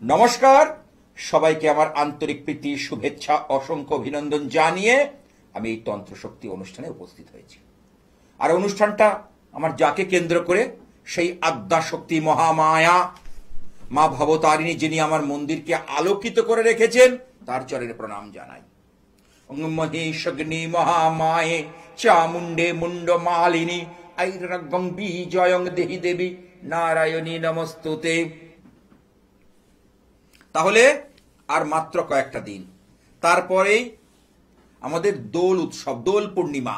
নমস্কার, সবাইকে আমার আন্তরিক প্রীতি, শুভেচ্ছা, অসংখ্য অভিনন্দন জানিয়ে আমি এই তন্ত্রশক্তি অনুষ্ঠানে উপস্থিত হয়েছি। আর অনুষ্ঠানটা আমার যাকে কেন্দ্র করে, সেই আদ্যাশক্তি মহামায়া মা ভবতারিণী, যিনি আমার মন্দিরকে আলোকিত করে রেখেছেন, তার চরণে প্রণাম জানাই। মহেশগ্নি মহামায়ে চামুণ্ডে মুন্ড মালিনী ঐরগং বিজয়ং দেহি দেবী নারায়ণী নমস্তুতে। তাহলে আর মাত্র কয়েকটা দিন, তারপরেই আমাদের দোল উৎসব, দোল পূর্ণিমা,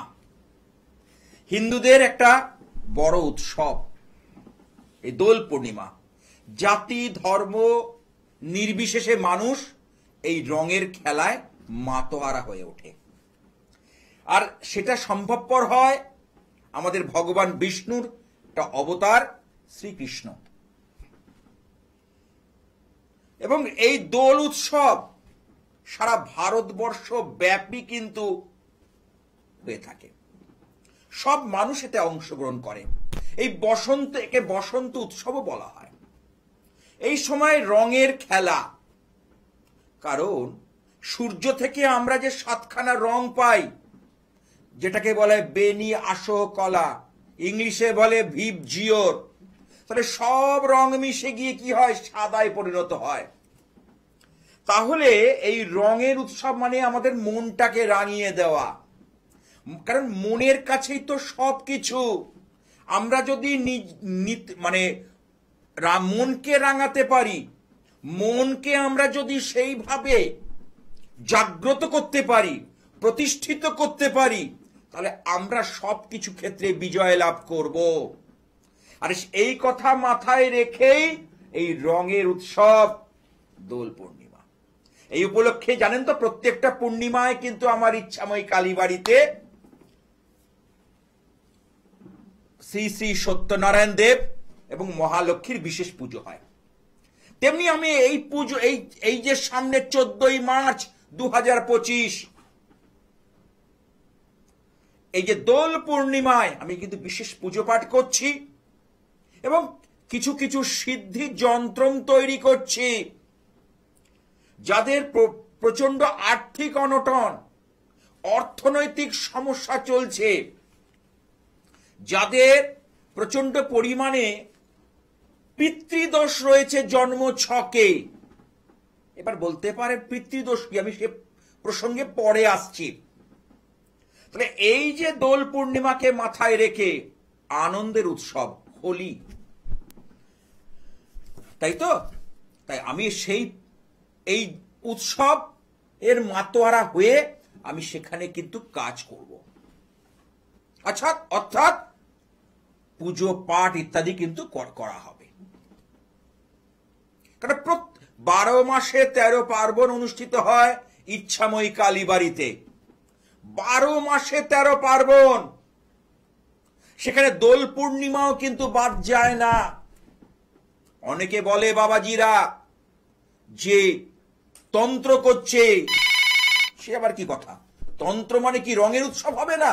হিন্দুদের একটা বড় উৎসব। এই দোল পূর্ণিমা জাতি ধর্ম নির্বিশেষে মানুষ এই রঙের খেলায় মাতোয়ারা হয়ে ওঠে। আর সেটা সম্ভবপর হয় আমাদের ভগবান বিষ্ণুর একটা অবতার শ্রীকৃষ্ণ। এবং এই দোল উৎসব সারা ভারতবর্ষ ব্যাপী কিন্তু হয়ে থাকে, সব মানুষ এতে অংশগ্রহণ করে। এই বসন্ত, একে বসন্ত উৎসবও বলা হয়। এই সময় রঙের খেলা, কারণ সূর্য থেকে আমরা যে 7খানা রং পাই, যেটাকে বলে বেনি, আসো, কলা, ইংলিশে বলে ভিভ জিওর, তাহলে সব রং মিশে গিয়ে কি হয়, সাদায় পরিণত হয়। তাহলে এই রঙের উৎসব মানে আমাদের মনটাকে রাঙিয়ে দেওয়া, কারণ মনের কাছেই তো সবকিছু। আমরা যদি মানে মনকে রাঙাতে পারি, মনকে আমরা যদি সেইভাবে জাগ্রত করতে পারি, প্রতিষ্ঠিত করতে পারি, তাহলে আমরা সবকিছু ক্ষেত্রে বিজয় লাভ করব। আর এই কথা মাথায় রেখেই এই রঙের উৎসব দোল পূর্ণিমা। এই উপলক্ষে জানেন তো, প্রত্যেকটা পূর্ণিমায় কিন্তু আমার ইচ্ছাময় কালীবাড়িতে শ্রী শ্রী সত্যনারায়ণ দেব এবং মহালক্ষ্মীর বিশেষ পুজো হয়। তেমনি আমি এই পুজো, এই যে সামনে 14ই মার্চ 2025, এই যে দোল পূর্ণিমায় আমি কিন্তু বিশেষ পুজো পাঠ করছি এবং কিছু কিছু সিদ্ধি যন্ত্র তৈরি করছি। যাদের প্রচন্ড আর্থিক অনটন, অর্থনৈতিক সমস্যা চলছে, যাদের প্রচন্ড পরিমাণে পিতৃদোষ রয়েছে জন্ম ছকে, এবার বলতে পারে পিতৃদোষ কি, আমি সে প্রসঙ্গে পরে আসছি। তাহলে এই যে দোল পূর্ণিমাকে মাথায় রেখে আনন্দের উৎসব হোলি, তাই তো, তাই আমি এই উৎসব এর মাতোয়ারা হয়ে আমি সেখানে কিন্তু কাজ করব। আচ্ছা, অর্থাৎ পুজো পাঠ ইত্যাদি কিন্তু করা হবে। কারণ 12 মাসে 13 পার্বণ অনুষ্ঠিত হয় ইচ্ছাময়ী কালীবাড়িতে। 12 মাসে 13 পার্বণ, সেখানে দোল পূর্ণিমাও কিন্তু বাদ যায় না। অনেকে বলে বাবাজিরা যে তন্ত্র করছে, সে আবার কি কথা? তন্ত্র মানে কি রঙের উৎসব হবে না?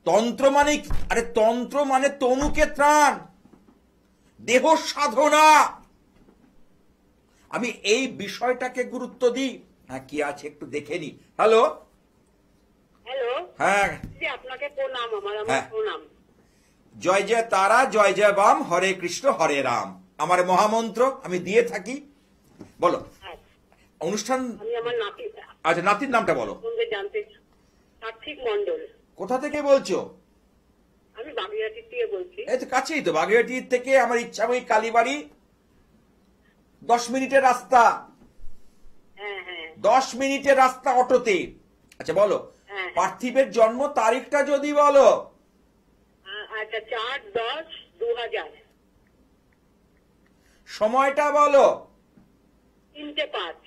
তন্ত্র মানে, আরে তন্ত্র মানে তনুকে ত্রাণ, দেহ সাধনা। আমি এই বিষয়টাকে গুরুত্ব দিই। হ্যাঁ, কি আছে একটু দেখে নি। হ্যালো হ্যালো, হ্যাঁ, আপনাকে প্রণাম। আমার প্রণাম। জয় জয় তারা, জয় জয় বাম, হরে কৃষ্ণ হরে রাম, আমার মহামন্ত্র আমি দিয়ে থাকি। বলো অনুষ্ঠান। আমি আমার নাতি, আচ্ছা, নাতির নামটা বলো। জানতে, কার্তিক মন্ডল। কোথা থেকে বলছো? আমি বাগেরহাটি থেকে বলছি। এই তো কাছেই তো, বাগেরহাটি থেকে আমার ইচ্ছাময়ী কালীবাড়ি 10 মিনিটের রাস্তা। হ্যাঁ হ্যাঁ, 10 মিনিটের রাস্তা অটোতে। আচ্ছা বলো, পার্থিবের জন্ম তারিখটা যদি বলো। আচ্ছা, 4/10/2000। সময়টা বলো। 3:05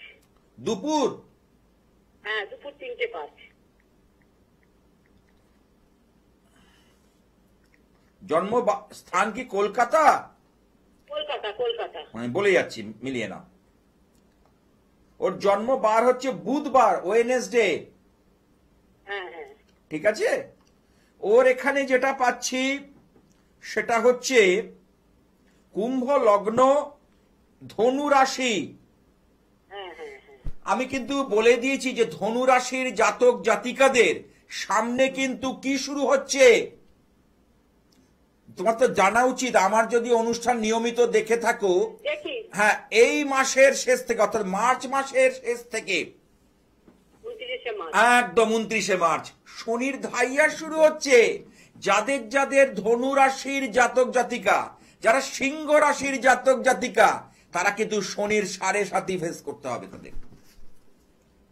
দুপুর। হ্যাঁ, দুপুর 3:05। জন্ম স্থান কি কলকাতা? কলকাতা, কলকাতা। আমি বলে যাচ্ছি, মিলিয়ে না। ওর জন্ম বার হচ্ছে বুধবার, ওয়েডনেসডে। হ্যাঁ হ্যাঁ, ঠিক আছে। ওর এখানে যেটা পাচ্ছি সেটা হচ্ছে কুম্ভ লগ্ন ধনু রাশি, হ্যাঁ হ্যাঁ হ্যাঁ আমি কিন্তু বলে দিয়েছি যে ধনু রাশির জাতক জাতিকাদের সামনে কিন্তু কি শুরু হচ্ছে। তোমার তো জানা উচিত, আমার যদি অনুষ্ঠান নিয়মিত দেখে থাকো, দেখি হ্যাঁ, এই মাসের শেষ থেকে অর্থাৎ মার্চ মাসের শেষ থেকে 29শে মার্চ। একদম 29শে মার্চ শনির ধাইয়া শুরু হচ্ছে। যাদের যাদের ধনু রাশির জাতক জাতিকা, যারা সিংহ রাশির জাতক জাতিকা, তারা কিন্তু শনির 7.5 ফেস করতে হবে তাদের।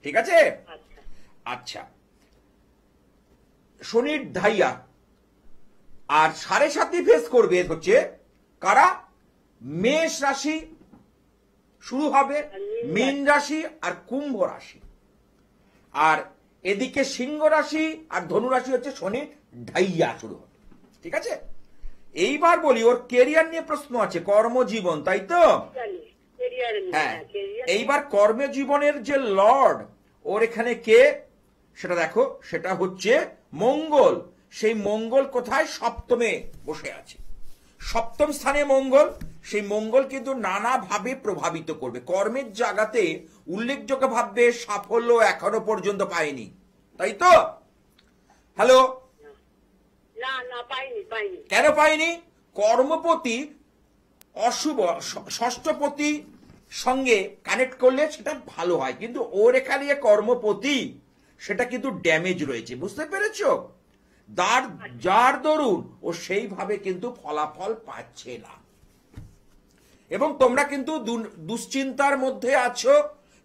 ঠিক আছে? আচ্ছা আচ্ছা, শনির ধাইয়া আর 7.5 ফেস করবে হচ্ছে কারা? মেষ রাশি শুরু হবে, মীন রাশি আর কুম্ভ রাশি। আর এদিকে সিংহ রাশি আর ধনু রাশি হচ্ছে শনির ঢাইয়া শুরু হবে। ঠিক আছে? এইবার বলি, ওর কেরিয়ার নিয়ে প্রশ্ন আছে, কর্মজীবন, তাই তো? জানি কেরিয়ার হ্যাঁ, কেরিয়ার এইবার কর্মজীবনের যে লর্ড ওর এখানে কে সেটা দেখো, সেটা হচ্ছে মঙ্গল। সেই মঙ্গল কোথায়? সপ্তমে বসে আছে। সপ্তম স্থানে মঙ্গল, সেই মঙ্গল কিন্তু নানাভাবে প্রভাবিত করবে কর্মের জায়গাতে। উল্লেখযোগ্যভাবে সাফল্য এখনো পর্যন্ত পায়নি, তাই তো? হ্যালো, না না পাইনি পাইনি কেন পায়নি? কর্মপতি অশুভ, ষষ্ঠপতি সঙ্গে কানেক্ট করলে সেটা ভালো হয়, কিন্তু ওর এখানে কর্মপতি সেটা কিন্তু ড্যামেজ রয়েছে, বুঝতে পেরেছো? যার দরুন ও সেইভাবে কিন্তু ফলাফল পাচ্ছে না। এবং তোমরা কিন্তু দুশ্চিন্তার মধ্যে আছো,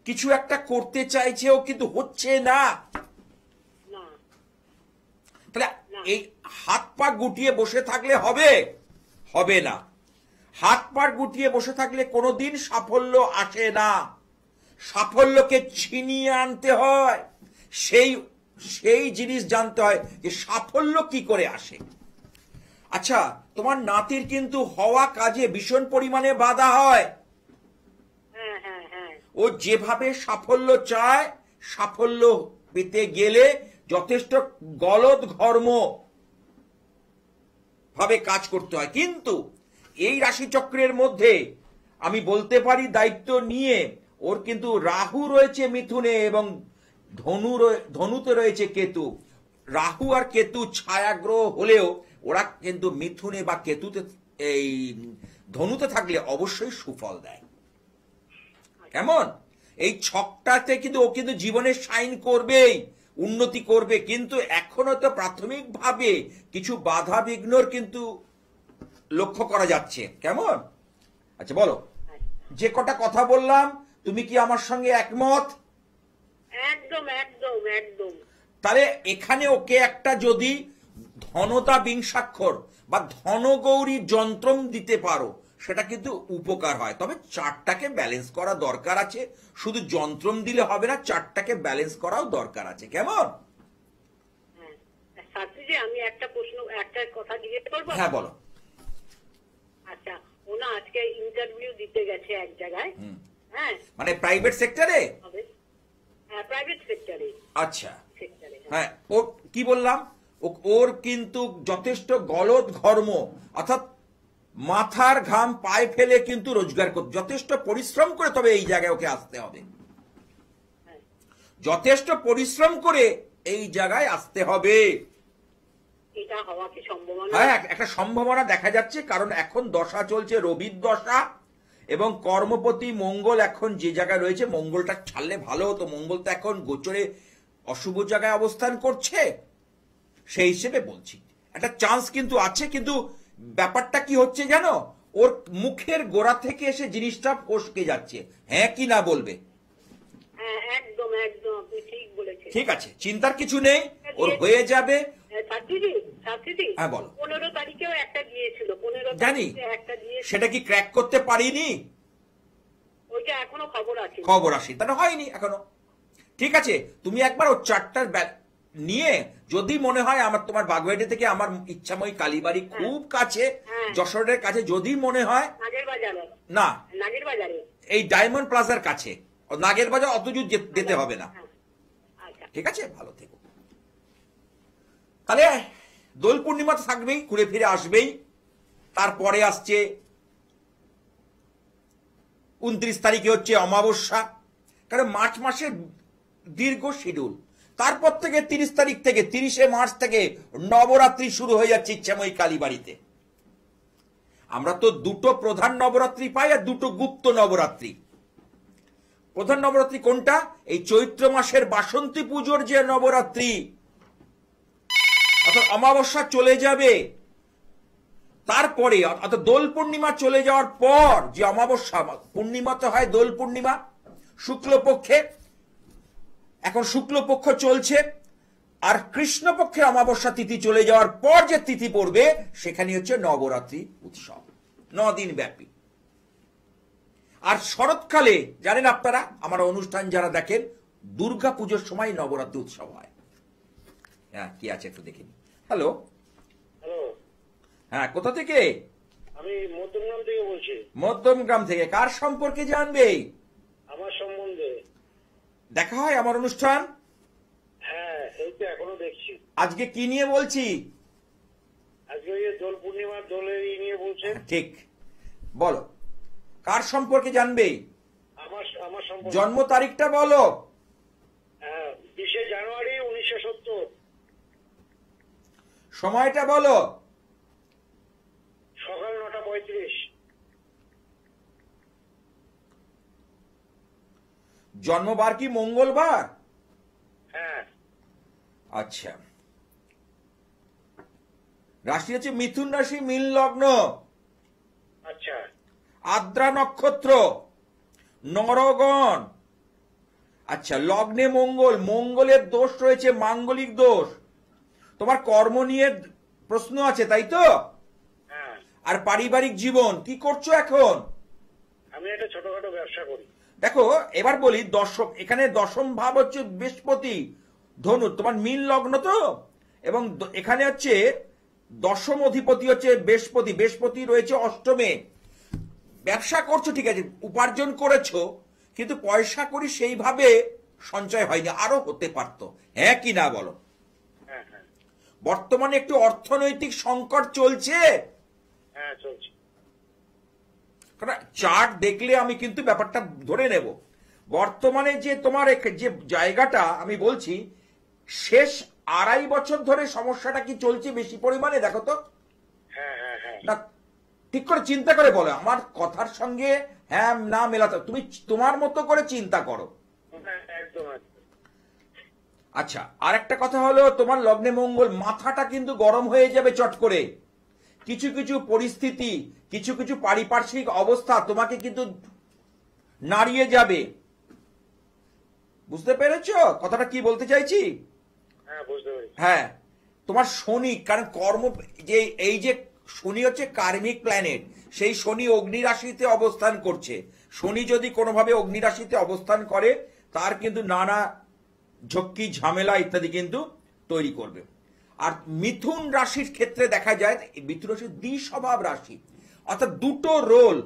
কিছু একটা করতে চাইছেও কিন্তু হচ্ছে না। না তাহলে এই হাত পা গুটিয়ে বসে থাকলে হবে? হবে না। হাত পা গুটিয়ে বসে থাকলে কোনোদিন সাফল্য আসে না। সাফল্যকে ছিনিয়ে আনতে হয়। সেই জিনিস জানতে হয় যে সাফল্য কি করে আসে। আচ্ছা, তোমার নাতির কিন্তু হওয়া কাজে ভীষণ পরিমাণে বাধা হয়। হ্যাঁ হ্যাঁ হ্যাঁ ও যেভাবে সাফল্য চায়, সাফল্য পেতে গেলে যথেষ্ট গলদ ঘর্ম ভাবে কাজ করতে হয়। কিন্তু এই রাশিচক্রের মধ্যে আমি বলতে পারি দায়িত্ব নিয়ে, ওর কিন্তু রাহু রয়েছে মিথুনে এবং ধনুতে রয়েছে কেতু। রাহু আর কেতু ছায়াগ্রহ হলেও ওরা কিন্তু মিথুনে বা কেতুতে, এই ধনুতে থাকলে অবশ্যই সুফল দেয়। কেমন? এই ছকটাতে কিন্তু ও কিন্তু জীবনে শাইন করবেই, উন্নতি করবে, কিন্তু এখনো তো প্রাথমিকভাবে কিছু বাধা বিঘ্নর কিন্তু লক্ষ্য করা যাচ্ছে। কেমন? আচ্ছা বলো, যে কটা কথা বললাম তুমি কি আমার সঙ্গে একমত? একদম একদম একদম তাহলে এখানে ওকে একটা যদি ধনতা বিংশাক্ষর বা ধনগৌরী যন্ত্রম দিতে পারো, সেটা কিন্তু উপকার হয়। তবে চারটাকে ব্যালেন্স করা দরকার আছে, শুধু যন্ত্রম দিলে হবে না, চারটাকে ব্যালেন্স করাও দরকার আছে। কেমন? হ্যাঁ শাস্ত্রীজি, আমি একটা কথা জিজ্ঞেস করবো? হ্যাঁ বলো। আচ্ছা, ওনা আজকে ইন্টারভিউ দিতে গেছে এক জায়গায়। হ্যাঁ মানে প্রাইভেট সেক্টরে? হবে, হ্যাঁ প্রাইভেট সেক্টরে। আচ্ছা, সেক্টরে হ্যাঁ, ও কি বললাম, ওর কিন্তু যথেষ্ট গলদ ঘর্ম, অর্থাৎ মাথার ঘাম পায়ে ফেলে কিন্তু রোজগার করতে, যথেষ্ট পরিশ্রম করে তবে এই জায়গায় ওকে আসতে হবে। যথেষ্ট পরিশ্রম করে এই জায়গায় আসতে হবে। এটা হওয়া কি সম্ভাবনা? হ্যাঁ, একটা সম্ভাবনা দেখা যাচ্ছে, কারণ এখন দশা চলছে রবির দশা, এবং কর্মপতি মঙ্গল এখন যে জায়গায় রয়েছে, মঙ্গলটা ছাড়লে ভালো হতো। মঙ্গল তো এখন গোচরে অশুভ জায়গায় অবস্থান করছে, সেই হিসেবে বলছি একটা চান্স কিন্তু আছে। কিন্তু ব্যাপারটা কি হচ্ছে জানো, ওর মুখের গোড়া থেকে এসে জিনিসটা ফসকে যাচ্ছে। হ্যাঁ কি না বলবে? হ্যাঁ একদম একদম, আপনি ঠিক বলেছেন। ঠিক আছে, চিন্তার কিছু নেই, ওর হয়ে যাবে। শাস্ত্রীজি, হ্যাঁ বলো। 15 তারিখেও একটা দিয়েছিল, 15 জানি, তারিখে একটা দিয়েছিল। সেটা কি ক্র্যাক করতে পারিনি? ওইটা এখনো খবর আছে? খবর আসি, তাহলে হয়নি এখনো। ঠিক আছে, তুমি একবার ও চারটার নিয়ে, যদি মনে হয় আমার, তোমার বাগুয়াটি থেকে আমার ইচ্ছাময়ী কালীবাড়ি খুব কাছে, যশোরের কাছে, যদি মনে হয়, নাগের বাজারে না নাগের বাজারে এই ডায়মন্ড প্লাজার কাছে, নাগের বাজার অত দূর যেতে হবে না। আচ্ছা ঠিক আছে, ভালো থেকো। তাহলে দোল পূর্ণিমা তো থাকবেই, ঘুরে ফিরে আসবেই। তারপরে আসছে 29 তারিখে হচ্ছে অমাবস্যা, কারণ মার্চ মাসের দীর্ঘ শিডিউল। তারপর থেকে 30 তারিখ থেকে 30শে মার্চ থেকে নবরাত্রি শুরু হয়ে যাচ্ছে ইচ্ছাময়ী কালীবাড়িতে। আমরা তো দুটো প্রধান নবরাত্রি পাই আর দুটো গুপ্ত নবরাত্রি। প্রধান নবরাত্রি কোনটা? এই চৈত্র মাসের বাসন্তী পুজোর যে নবরাত্রি, অর্থাৎ অমাবস্যা চলে যাবে তারপরে, অর্থাৎ দোল পূর্ণিমা চলে যাওয়ার পর যে অমাবস্যা, পূর্ণিমা তো হয় দোল পূর্ণিমা শুক্লপক্ষে, এখন শুক্লপক্ষ চলছে, আর কৃষ্ণপক্ষের অমাবস্যা তিথি চলে যাওয়ার পর যে তিথি পড়বে সেখানে হচ্ছে নবরাত্রি উৎসব, 9 দিন ব্যাপী। আর শরৎকালে জানেন আপনারা, আমার অনুষ্ঠান যারা দেখেন, দুর্গা পুজোর সময় নবরাত্রি উৎসব হয়। হ্যাঁ, কি আছে একটু দেখিনি। হ্যালো, হ্যালো, হ্যাঁ, কোথা থেকে? আমি মধ্যমগ্রাম থেকে বলছি। মধ্যমগ্রাম থেকে। কার সম্পর্কে জানবে? আমার সম্বন্ধে। দেখা হয় আমার অনুষ্ঠান? হ্যাঁ, এই তো এখনো দেখছি। আজকে কি নিয়ে বলছি? আজকে ওই যে দোল পূর্ণিমার দোলের নিয়ে বলছেন। ঠিক, বলো কার সম্পর্কে জানবে? আমার আমার সম্পর্কে। জন্ম তারিখটা বলো। হ্যাঁ, 20শে জানুয়ারি 1970। সময়টা বলো। সকাল 9:35। জন্মবার কি মঙ্গলবার? হ্যাঁ। আচ্ছা, রাশি হচ্ছে মিথুন রাশি, মীন লগ্ন, আচ্ছা। আদ্রা নক্ষত্র, নরগণ। আচ্ছা, লগ্নে মঙ্গল, মঙ্গলের দোষ রয়েছে, মাঙ্গলিক দোষ। তোমার কর্ম নিয়ে প্রশ্ন আছে, তাই তো? হ্যাঁ। আর পারিবারিক জীবন কি করছো এখন? আমি একটা ছোটখাটো ব্যবসা করি। দেখো, এবার বলি, দশম, এখানে দশম ভাব হচ্ছে বৃহস্পতি, ধনু, তোমার মীন লগ্ন তো, এবং এখানে হচ্ছে দশম অধিপতি হচ্ছে বৃহস্পতি, বৃহস্পতি রয়েছে অষ্টমে। ব্যবসা করছো ঠিক আছে, উপার্জন করেছো, কিন্তু পয়সা করি সেইভাবে সঞ্চয় হয়নি, আরো হতে পারতো। হ্যাঁ কি না বলো? হ্যাঁ হ্যাঁ বর্তমানে একটু অর্থনৈতিক সংকট চলছে। হ্যাঁ, চলছে। কারণ চার্ট দেখলে আমি কিন্তু ব্যাপারটা ধরে নেব। বর্তমানে যে তোমার যে জায়গাটা আমি বলছি, শেষ 2.5 বছর ধরে সমস্যাটা কি চলছে বেশি পরিমাণে, দেখো তো। হ্যাঁ হ্যাঁ হ্যাঁ। না, ঠিক করে চিন্তা করে বলো, আমার কথার সঙ্গে হ্যাঁ না মেলাতে, তুমি তোমার মতো করে চিন্তা করো। হ্যাঁ, একদম একদম। আচ্ছা, আর একটা কথা হলো, তোমার লগ্নে মঙ্গল, মাথাটা কিন্তু গরম হয়ে যাবে চট করে। কিছু কিছু পরিস্থিতি, কিছু কিছু পারিপার্শ্বিক অবস্থা তোমাকে কিন্তু নাড়িয়ে যাবে। বুঝতে পেরেছো কথাটা কি বলতে চাইছি? হ্যাঁ, বুঝতে পেরেছি। হ্যাঁ, তোমার শনি, কারণ কর্ম, যে এই যে শনি হচ্ছে কার্মিক প্ল্যানেট, সেই শনি অগ্নি রাশিতে অবস্থান করছে। শনি যদি কোনোভাবে অগ্নি রাশিতে অবস্থান করে, তার কিন্তু নানা ঝক্কি ঝামেলা ইত্যাদি কিন্তু তৈরি করবে। আর মিথুন রাশির ক্ষেত্রে দেখা যায়, মিথুন রাশি দ্বিস্বভাব রাশি, অর্থাৎ দুটো রোল,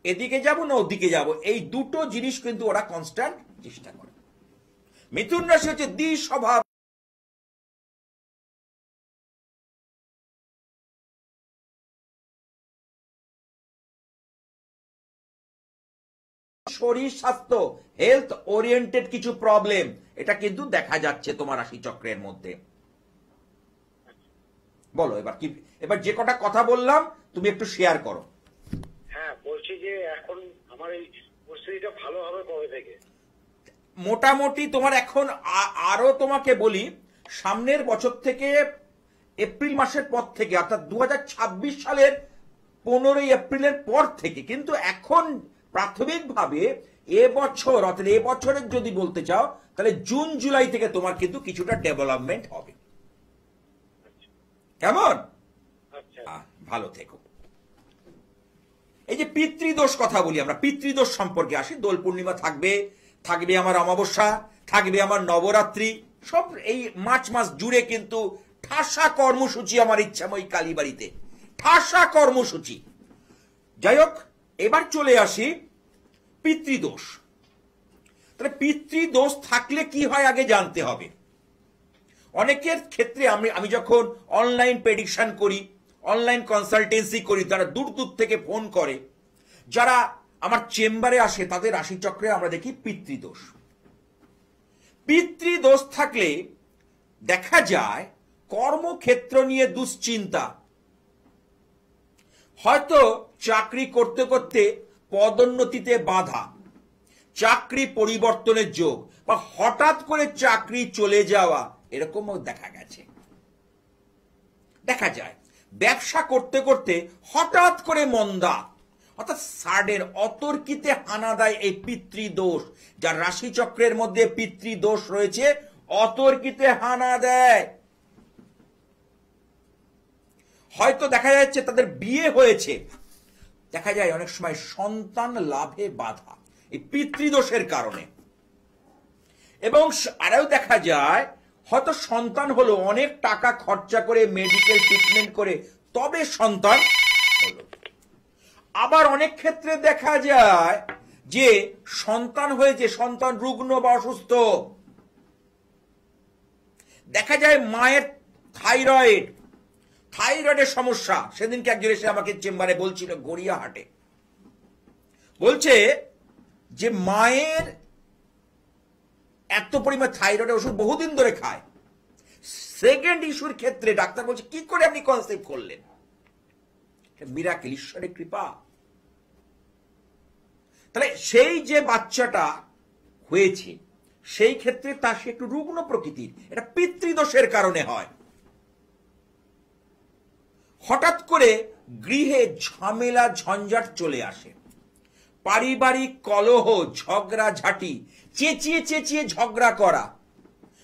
এদিকে যাব না ওদিকে যাব, এই দুটো জিনিস কিন্তু ওরা কনস্ট্যান্ট চেষ্টা করে। মিথুন রাশি হচ্ছে দ্বিস্বভাব। শরীর স্বাস্থ্য, হেলথ ওরিয়েন্টেড কিছু প্রবলেম, এটা কিন্তু দেখা যাচ্ছে তোমার রাশি চক্রের মধ্যে। বলো এবার কি, এবার যে কটা কথা বললাম তুমি একটু শেয়ার করো। হ্যাঁ, বলছি যে এখন আমার এই পরিস্থিতিটা ভালো হবে কবে থেকে? মোটামুটি তোমার এখন আরো তোমাকে বলি, সামনের বছর থেকে এপ্রিল মাসের পর থেকে, অর্থাৎ 2026 সালের 15ই এপ্রিলের পর থেকে, কিন্তু এখন প্রাথমিকভাবে এবছর, অর্থাৎ এবছরের যদি বলতে চাও, তাহলে জুন জুলাই থেকে তোমার কিন্তু কিছুটা ডেভেলপমেন্ট হবে। কেমন? আচ্ছা। ভালো থেকো। এই যে পিতৃদোষ কথা বলি, আমরা পিতৃদোষ সম্পর্কে আসি। দোল পূর্ণিমা থাকবে, থাকবে আমার অমাবস্যা, থাকবে আমার নবরাত্রি, সব এই মার্চ মাস জুড়ে কিন্তু ঠাসা কর্মসূচি আমার ইচ্ছাময়ী কালীবাড়িতে, ঠাসা কর্মসূচি। যাই হোক, এবার চলে আসি পিতৃদোষ। তাহলে পিতৃদোষ থাকলে কি হয় আগে জানতে হবে। অনেকের ক্ষেত্রে আমি যখন অনলাইন প্রেডিকশন করি, অনলাইন কনসালটেন্সি করি, তারা দূর দূর থেকে ফোন করে, যারা আমার চেম্বারে আসে তাদের রাশিচক্রে আমরা দেখি পিতৃদোষ। পিতৃদোষ থাকলে দেখা যায় কর্মক্ষেত্র নিয়ে দুশ্চিন্তা, হয়তো চাকরি করতে করতে পদোন্নতিতে বাধা, চাকরি পরিবর্তনের যোগ, বা হঠাৎ করে চাকরি চলে যাওয়া, এরকমও দেখা গেছে। দেখা যায় ব্যবসা করতে করতে হঠাৎ করে মন্দা, অর্থাৎ সাডেন অতর্কিতে হানা দেয় এই পিতৃদোষ। যার রাশিচক্রের মধ্যে পিতৃদোষ রয়েছে, অতর্কিতে হানা দেয়। হয়তো দেখা যাচ্ছে তাদের বিয়ে হয়েছে, দেখা যায় অনেক সময় সন্তান লাভে বাধা এই পিতৃদোষের কারণে। এবং আরও দেখা যায় হয়তো সন্তান হলো, অনেক টাকা খরচা করে মেডিকেল ট্রিটমেন্ট করে তবে সন্তান হলো। আবার অনেক ক্ষেত্রে দেখা যায় যে সন্তান হয়েছে, সন্তান রুগ্ন বা অসুস্থ। দেখা যায় মায়ের থাইরয়েডের সমস্যা। সেদিনকে একজন এসে আমাকে চেম্বারে বলছিল গড়িয়াহাটে, বলছে যে মায়ের এত পরিমাণ থাইরয়েডের ওষুধ বহুদিন ধরে খায়। সেকেন্ড ইস্যুর ক্ষেত্রে ডাক্তার বলছে কি করে আপনি কনসেপ্ট করলেন? মিরাকেল, ঈশ্বরের কৃপা। তাহলে সেই যে বাচ্চাটা হয়েছে সেই ক্ষেত্রে তার সে একটু রুগ্ন প্রকৃতির, এটা পিতৃদোষের কারণে হয়। হঠাৎ করে গৃহে ঝামেলা ঝঞ্ঝাট চলে আসে, পারিবারিক কলহ, ঝগড়া ঝাঁটি, চেঁচিয়ে চেঁচিয়ে ঝগড়া করা,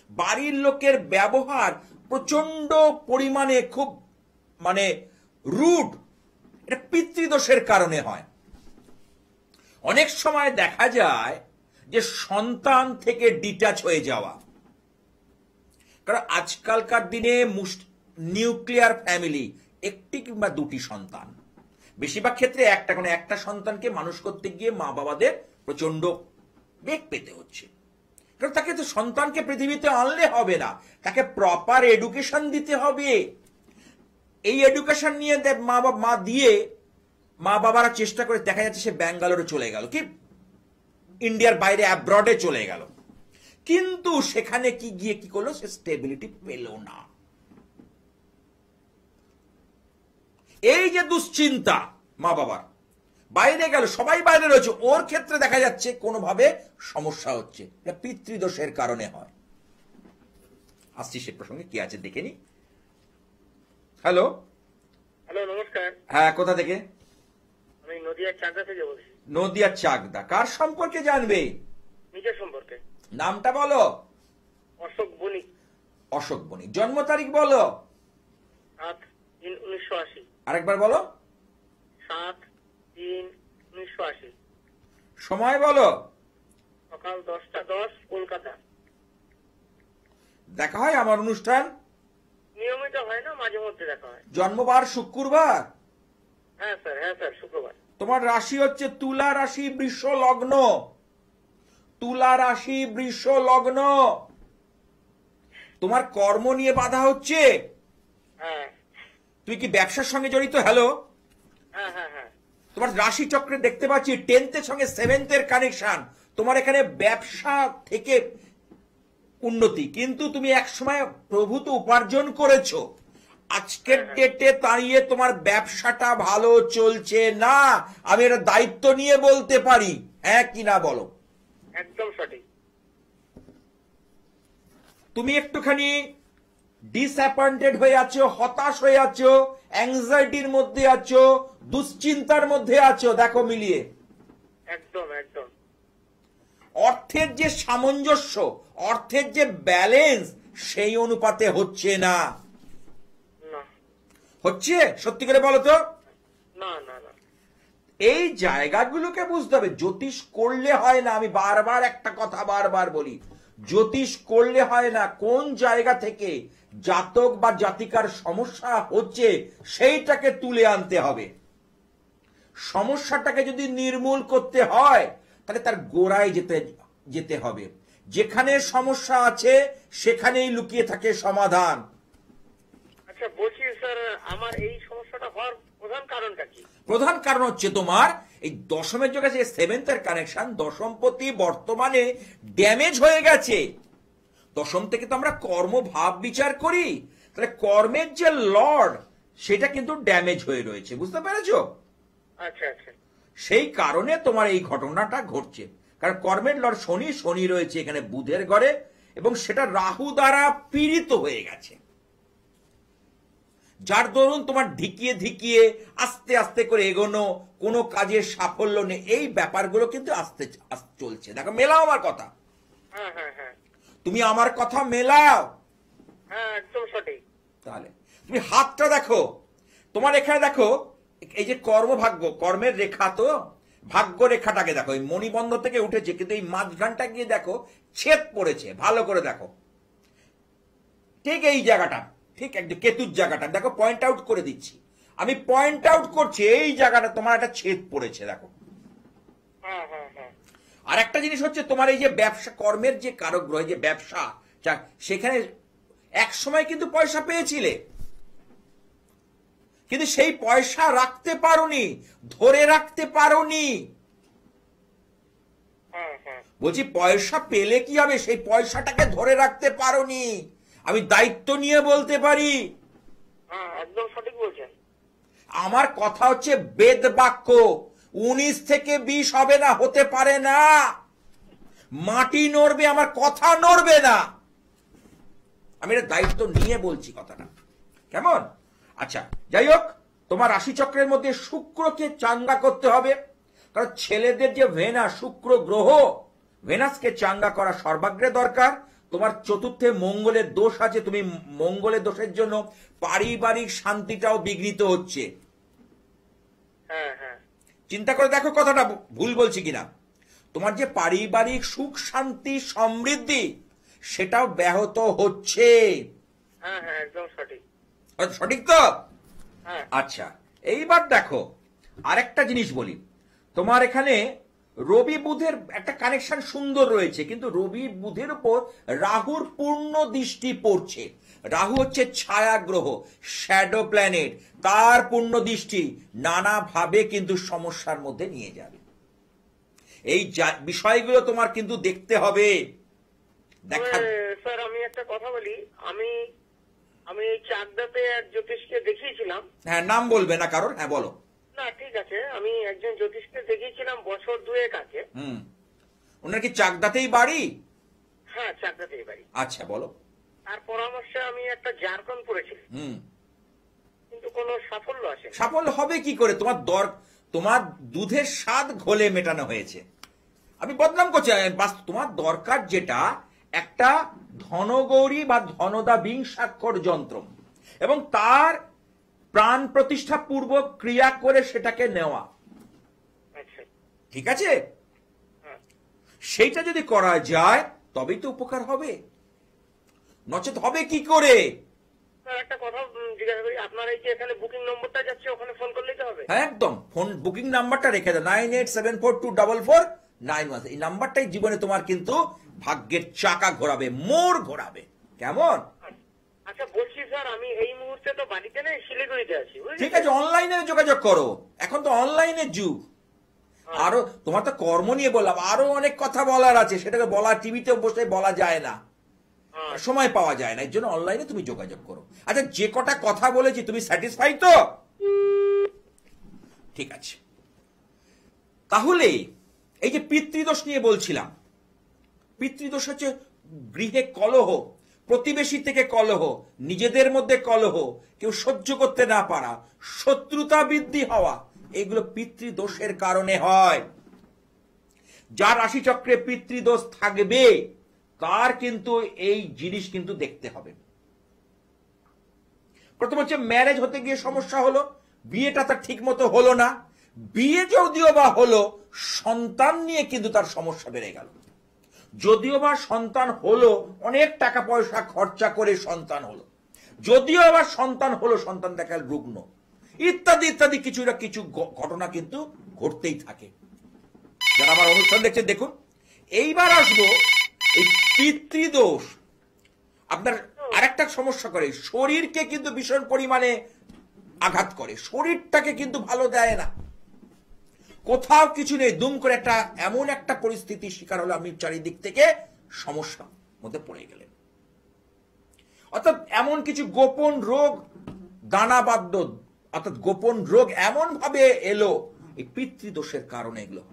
বাড়ির লোকের ব্যবহার প্রচন্ড পরিমাণে খুব রুড, এটা পিতৃদোষের কারণে হয়। অনেক সময় দেখা যায় যে সন্তান থেকে ডিটাচ হয়ে যাওয়া, কারণ আজকালকার দিনে নিউক্লিয়ার ফ্যামিলি, একটি কিংবা দুটি সন্তান, বেশিরভাগ ক্ষেত্রে একটা সন্তানকে মানুষ করতে গিয়ে মা বাবাদের প্রচন্ড বেগ পেতে হচ্ছে। কারণ তাকে তো সন্তানকে পৃথিবীতে আনলে হবে না, তাকে প্রপার এডুকেশন দিতে হবে। এই এডুকেশন নিয়ে মা বাবারা চেষ্টা করে, দেখা যাচ্ছে সে ব্যাঙ্গালোরে চলে গেল, কি ইন্ডিয়ার বাইরে অ্যাব্রডে চলে গেল, কিন্তু সেখানে কি গিয়ে কি করলো, সে স্টেবিলিটি পেল না। এই যে দুশ্চিন্তা মা বাবার, বাইরে গেল, সবাই বাইরে রয়েছে, ওর ক্ষেত্রে দেখা যাচ্ছে কোনোভাবে সমস্যা হচ্ছে, এটা পিতৃদোষের কারণে হয়। আসছি সে প্রসঙ্গে, কি আছে দেখে নি। হ্যালো, নমস্কার। হ্যাঁ, কোথা থেকে? আমি নদিয়ার চাকদা থেকে বলছি। নদিয়ার চাকদা। কার সম্পর্কে জানবে? নিজের সম্পর্কে। নামটা বলো। অশোক বণিক। অশোক বণিক। জন্ম তারিখ বলো। 7/3/1980। আরেকবার বলো। 7/3/1980। সময় বলো। সকাল 10টা 10, কলকাতা। দেখা হয় আমার অনুষ্ঠান? নিয়মিত হয় না, মাঝে মধ্যে দেখা হয়। জন্মবার শুক্রবার? হ্যাঁ স্যার, শুক্রবার। তোমার রাশি হচ্ছে তুলা রাশি, বৃষ লগ্ন। তুলা রাশি, বৃষ লগ্ন। তোমার কর্ম নিয়ে বাধা হচ্ছে। হ্যাঁ। তুই কি ব্যবসার সঙ্গে জড়িত? হ্যালো। হ্যাঁ। তোমার রাশি চক্রে দেখতে পাচ্ছি 10th-এর সঙ্গে 7th-এর কানেকশন। তোমার এখানে ব্যবসা থেকে উন্নতি, কিন্তু তুমি একসময় প্রভূত উপার্জন করেছো, আজকের ডেটে দাঁড়িয়ে তোমার ব্যবসাটা ভালো চলছে না। আমি এটা দায়িত্ব নিয়ে বলতে পারি, হ্যাঁ কি না বলো? একদম সঠিক। তুমি একটুখানি ডিসঅ্যাপয়েন্টেড হয়ে আছো, হতাশ হয়ে আছো, অ্যাংজাইটির মধ্যে আছো, দুশ্চিন্তার মধ্যে আছো। দেখো মিলিয়ে, একদম। অর্থের যে সামঞ্জস্য, অর্থের যে ব্যালেন্স, সেই অনুপাতে হচ্ছে না। হচ্ছে? সত্যি করে বলো তো। না। এই জায়গাগুলোকে বুঝতে হবে। জ্যোতিষ করলে হয় না, আমি বারবার একটা কথা বলি, জ্যোতিষ করলে হয় না। কোন জায়গা থেকে জাতক বা জাতিকার সমস্যা হচ্ছে সেইটাকে তুলে আনতে হবে। সমস্যাটাকে যদি নির্মূল করতে হয় তাহলে তার গোড়ায় যেতে হবে। যেখানে সমস্যা আছে সেখানেই লুকিয়ে থাকে সমাধান। আচ্ছা বলছি স্যার, আমার এই সমস্যাটা হওয়ার প্রধান কারণটা কি? প্রধান কারণ হচ্ছে তোমার এই দশমের যোগে যে সেভেন্থের কানেকশন, দশমপতি বর্তমানে ড্যামেজ হয়ে গেছে। দশম থেকে তো আমরা কর্ম ভাব বিচার করি, তাহলে কর্মের যে লর্ড সেটা কিন্তু ড্যামেজ হয়ে রয়েছে, বুঝতে পেরেছো? আচ্ছা আচ্ছা। সেই কারণে তোমার এই ঘটনাটা ঘটছে। কারণ কর্মের লর্ড শনি, শনি রয়েছে এখানে বুধের ঘরে, এবং সেটা রাহু দ্বারা পীড়িত হয়ে গেছে, যার দরুন তোমার ধিকিয়ে ধিকিয়ে আস্তে আস্তে করে এগোনো, কোনো কাজের সাফল্য নেই, এই ব্যাপারগুলো কিন্তু আস্তে আস্তে চলছে। দেখো, মেলাও আমার কথা, হ্যাঁ হ্যাঁ হ্যাঁ তুমি আমার কথা মেলাও। হ্যাঁ, একদম সঠিক। তাহলে তুমি হাতটা দেখো, তোমার এখানে দেখো, এই যে কর্মভাগ্য, কর্মের রেখা, তো ভাগ্য রেখাটাকে দেখো, এই মণিবন্ধ থেকে উঠেছে, কিন্তু এই মাঝখানটা গিয়ে দেখো ছেদ পড়েছে, ভালো করে দেখো, ঠিক এই জায়গাটা, ঠিক একদম কেতুর জায়গাটা দেখো, পয়েন্ট আউট করে দিচ্ছি, আমি পয়েন্ট আউট করছি, এই জায়গাটা তোমার একটা ছেদ পড়েছে দেখো। হ্যাঁ হ্যাঁ হ্যাঁ। আর একটা জিনিস হচ্ছে, তোমার এই যে ব্যবসা, কর্মের যে কারক গ্রহ, যে ব্যবসা, সেখানে এক সময় কিন্তু পয়সা পেয়েছিলে, কিন্তু সেই পয়সা রাখতে পারোনি, ধরে রাখতে পারোনি। হ্যাঁ হ্যাঁ। বলছি, পয়সা পেলে কি হবে, সেই পয়সাটাকে ধরে রাখতে পারোনি। আমি দায়িত্ব নিয়ে বলতে পারি, হ্যাঁ, একদম সঠিক বলছেন। আমার কথা হচ্ছে বেদ বাক্য, 19 থেকে 20 হবে না, হতে পারে না। মাটি নড়বে, আমার কথা নড়বে না। আমি এটা দায়িত্ব নিয়ে বলছি কথাটা, কেমন? আচ্ছা, যাই হোক, তোমার রাশিচক্রের মধ্যে শুক্রকে চাঙ্গা করতে হবে, কারণ ছেলেদের যে ভেনাস, শুক্র গ্রহ, ভেনাসকে চাঙ্গা করা সর্বাগ্রে দরকার। তোমার চতুর্থে মঙ্গলের দোষ আছে, তুমি মঙ্গলের দোষের জন্য পারিবারিক শান্তিটাও বিঘ্নিত হচ্ছে। হ্যাঁ হ্যাঁ। চিন্তা করে দেখো কথাটা ভুল বলছি কিনা। তোমার যে পারিবারিক সুখ শান্তি সমৃদ্ধি, সেটাও ব্যাহত হচ্ছে। হ্যাঁ হ্যাঁ, একদম সঠিক। সঠিক তো? হ্যাঁ। আচ্ছা, এইবার দেখো আরেকটা জিনিস বলি, তোমার এখানে রবি বুধের একটা কানেকশন সুন্দর রয়েছে, কিন্তু রবি বুধের উপর রাহুর পূর্ণ দৃষ্টি পড়ছে। রাহু হচ্ছে ছায়া গ্রহ, শ্যাডো প্ল্যানেট, তার পূর্ণ দৃষ্টি নানাভাবে কিন্তু সমস্যার মধ্যে নিয়ে যাবে। এই বিষয়গুলো তোমার কিন্তু দেখতে হবে। দেখা, স্যার, আমি একটা কথা বলি, আমি এই চাকদাতে এক জ্যোতিষকে দেখিয়েছিলাম। হ্যাঁ, নাম বলবে না কারণ, হ্যাঁ বলো। না, ঠিক আছে, আমি একজন জ্যোতিষকে দেখিয়েছিলাম বছর 2 আগে। ওনার কি চাকদাতেই বাড়ি? হ্যাঁ, চাকদাতেই বাড়ি। আচ্ছা, বলো। তার পরামর্শে আমি একটা জারকন করেছিলাম, কিন্তু কোনো সাফল্য আসে। সাফল্য হবে কি করে? তোমার দুধের স্বাদ ঘোলে মেটানো হয়েছে। আমি বদনাম করছি, তোমার দরকার যেটা একটা ধনগৌরী বা ধনদা বিংশাক্ষর যন্ত্র, এবং তার প্রাণ প্রতিষ্ঠা পূর্বক ক্রিয়া করে সেটাকে নেওয়া। আচ্ছা, ঠিক আছে? হ্যাঁ। সেইটা যদি করা যায় তবেই তো উপকার হবে, নচেত হবে কি করে? স্যার, একটা কথা জিজ্ঞাসা করি, আপনার এই যে এখানে বুকিং নম্বরটা যাচ্ছে, ওখানে ফোন করলেই তো হবে? হ্যাঁ, একদম। ফোন বুকিং নাম্বারটা রেখে দাও, 9874244911। এই নাম্বারটাই জীবনে তোমার কিন্তু ভাগ্যের চাকা ঘোরাবে, মোড় ঘোরাবে। কেমন? আচ্ছা, বলছি স্যার, আমি এই মুহূর্তে তো বাড়িতে নেই, শিলিগুড়িতে আছি। ঠিক আছে, অনলাইনে যোগাযোগ করো, এখন তো অনলাইনের যুগ। আরো তোমার তো কর্ম নিয়ে বললাম, আরো অনেক কথা বলার আছে, সেটাকে বলা টিভিতে বসে বলা যায় না, সময় পাওয়া যায় না, এর জন্য অনলাইনে তুমি যোগাযোগ করো। আচ্ছা, যে কটা কথা বলেছি তুমি স্যাটিসফাই তো? ঠিক আছে, তাহলে এই যে পিতৃদোষ নিয়ে বলছিলাম, পিতৃদোষ হচ্ছে গৃহে কলহ, প্রতিবেশী থেকে কলহ, নিজেদের মধ্যে কলহ, কেউ সহ্য করতে না পারা, শত্রুতা বৃদ্ধি হওয়া, এগুলো পিতৃদোষের কারণে হয়। যার রাশিচক্রে পিতৃদোষ থাকবে তার কিন্তু এই জিনিস কিন্তু দেখতে হবে। প্রথম হচ্ছে ম্যারেজ হতে গিয়ে সমস্যা হলো, বিয়েটা তার ঠিক মতো হলো না, বিয়ে যদিও বা হলো, সন্তান নিয়ে কিন্তু তার সমস্যা বেড়ে গেল। যদিও বা সন্তান হলো, অনেক টাকা পয়সা খরচা করে সন্তান হলো, যদিও বা সন্তান হলো, সন্তান দেখাল রুগ্ন, ইত্যাদি ইত্যাদি কিছু না কিছু ঘটনা কিন্তু ঘটতেই থাকে। যারা আমার অনুষ্ঠান দেখছেন দেখুন। এইবার আসবো এই পিতৃদোষ আপনার আরেকটা সমস্যা করে, শরীরকে কিন্তু ভীষণ পরিমাণে আঘাত করে, শরীরটাকে কিন্তু ভালো দেয় না। কোথাও কিছু নেই, দুম করে একটা এমন একটা পরিস্থিতির শিকার হলো, আমি চারিদিক থেকে সমস্যার মধ্যে পড়ে গেলেন। অর্থাৎ এমন কিছু গোপন রোগ দানাবাদ্য, অর্থাৎ গোপন রোগ এমন ভাবে এলো, এই পিতৃদোষের কারণে এগুলো।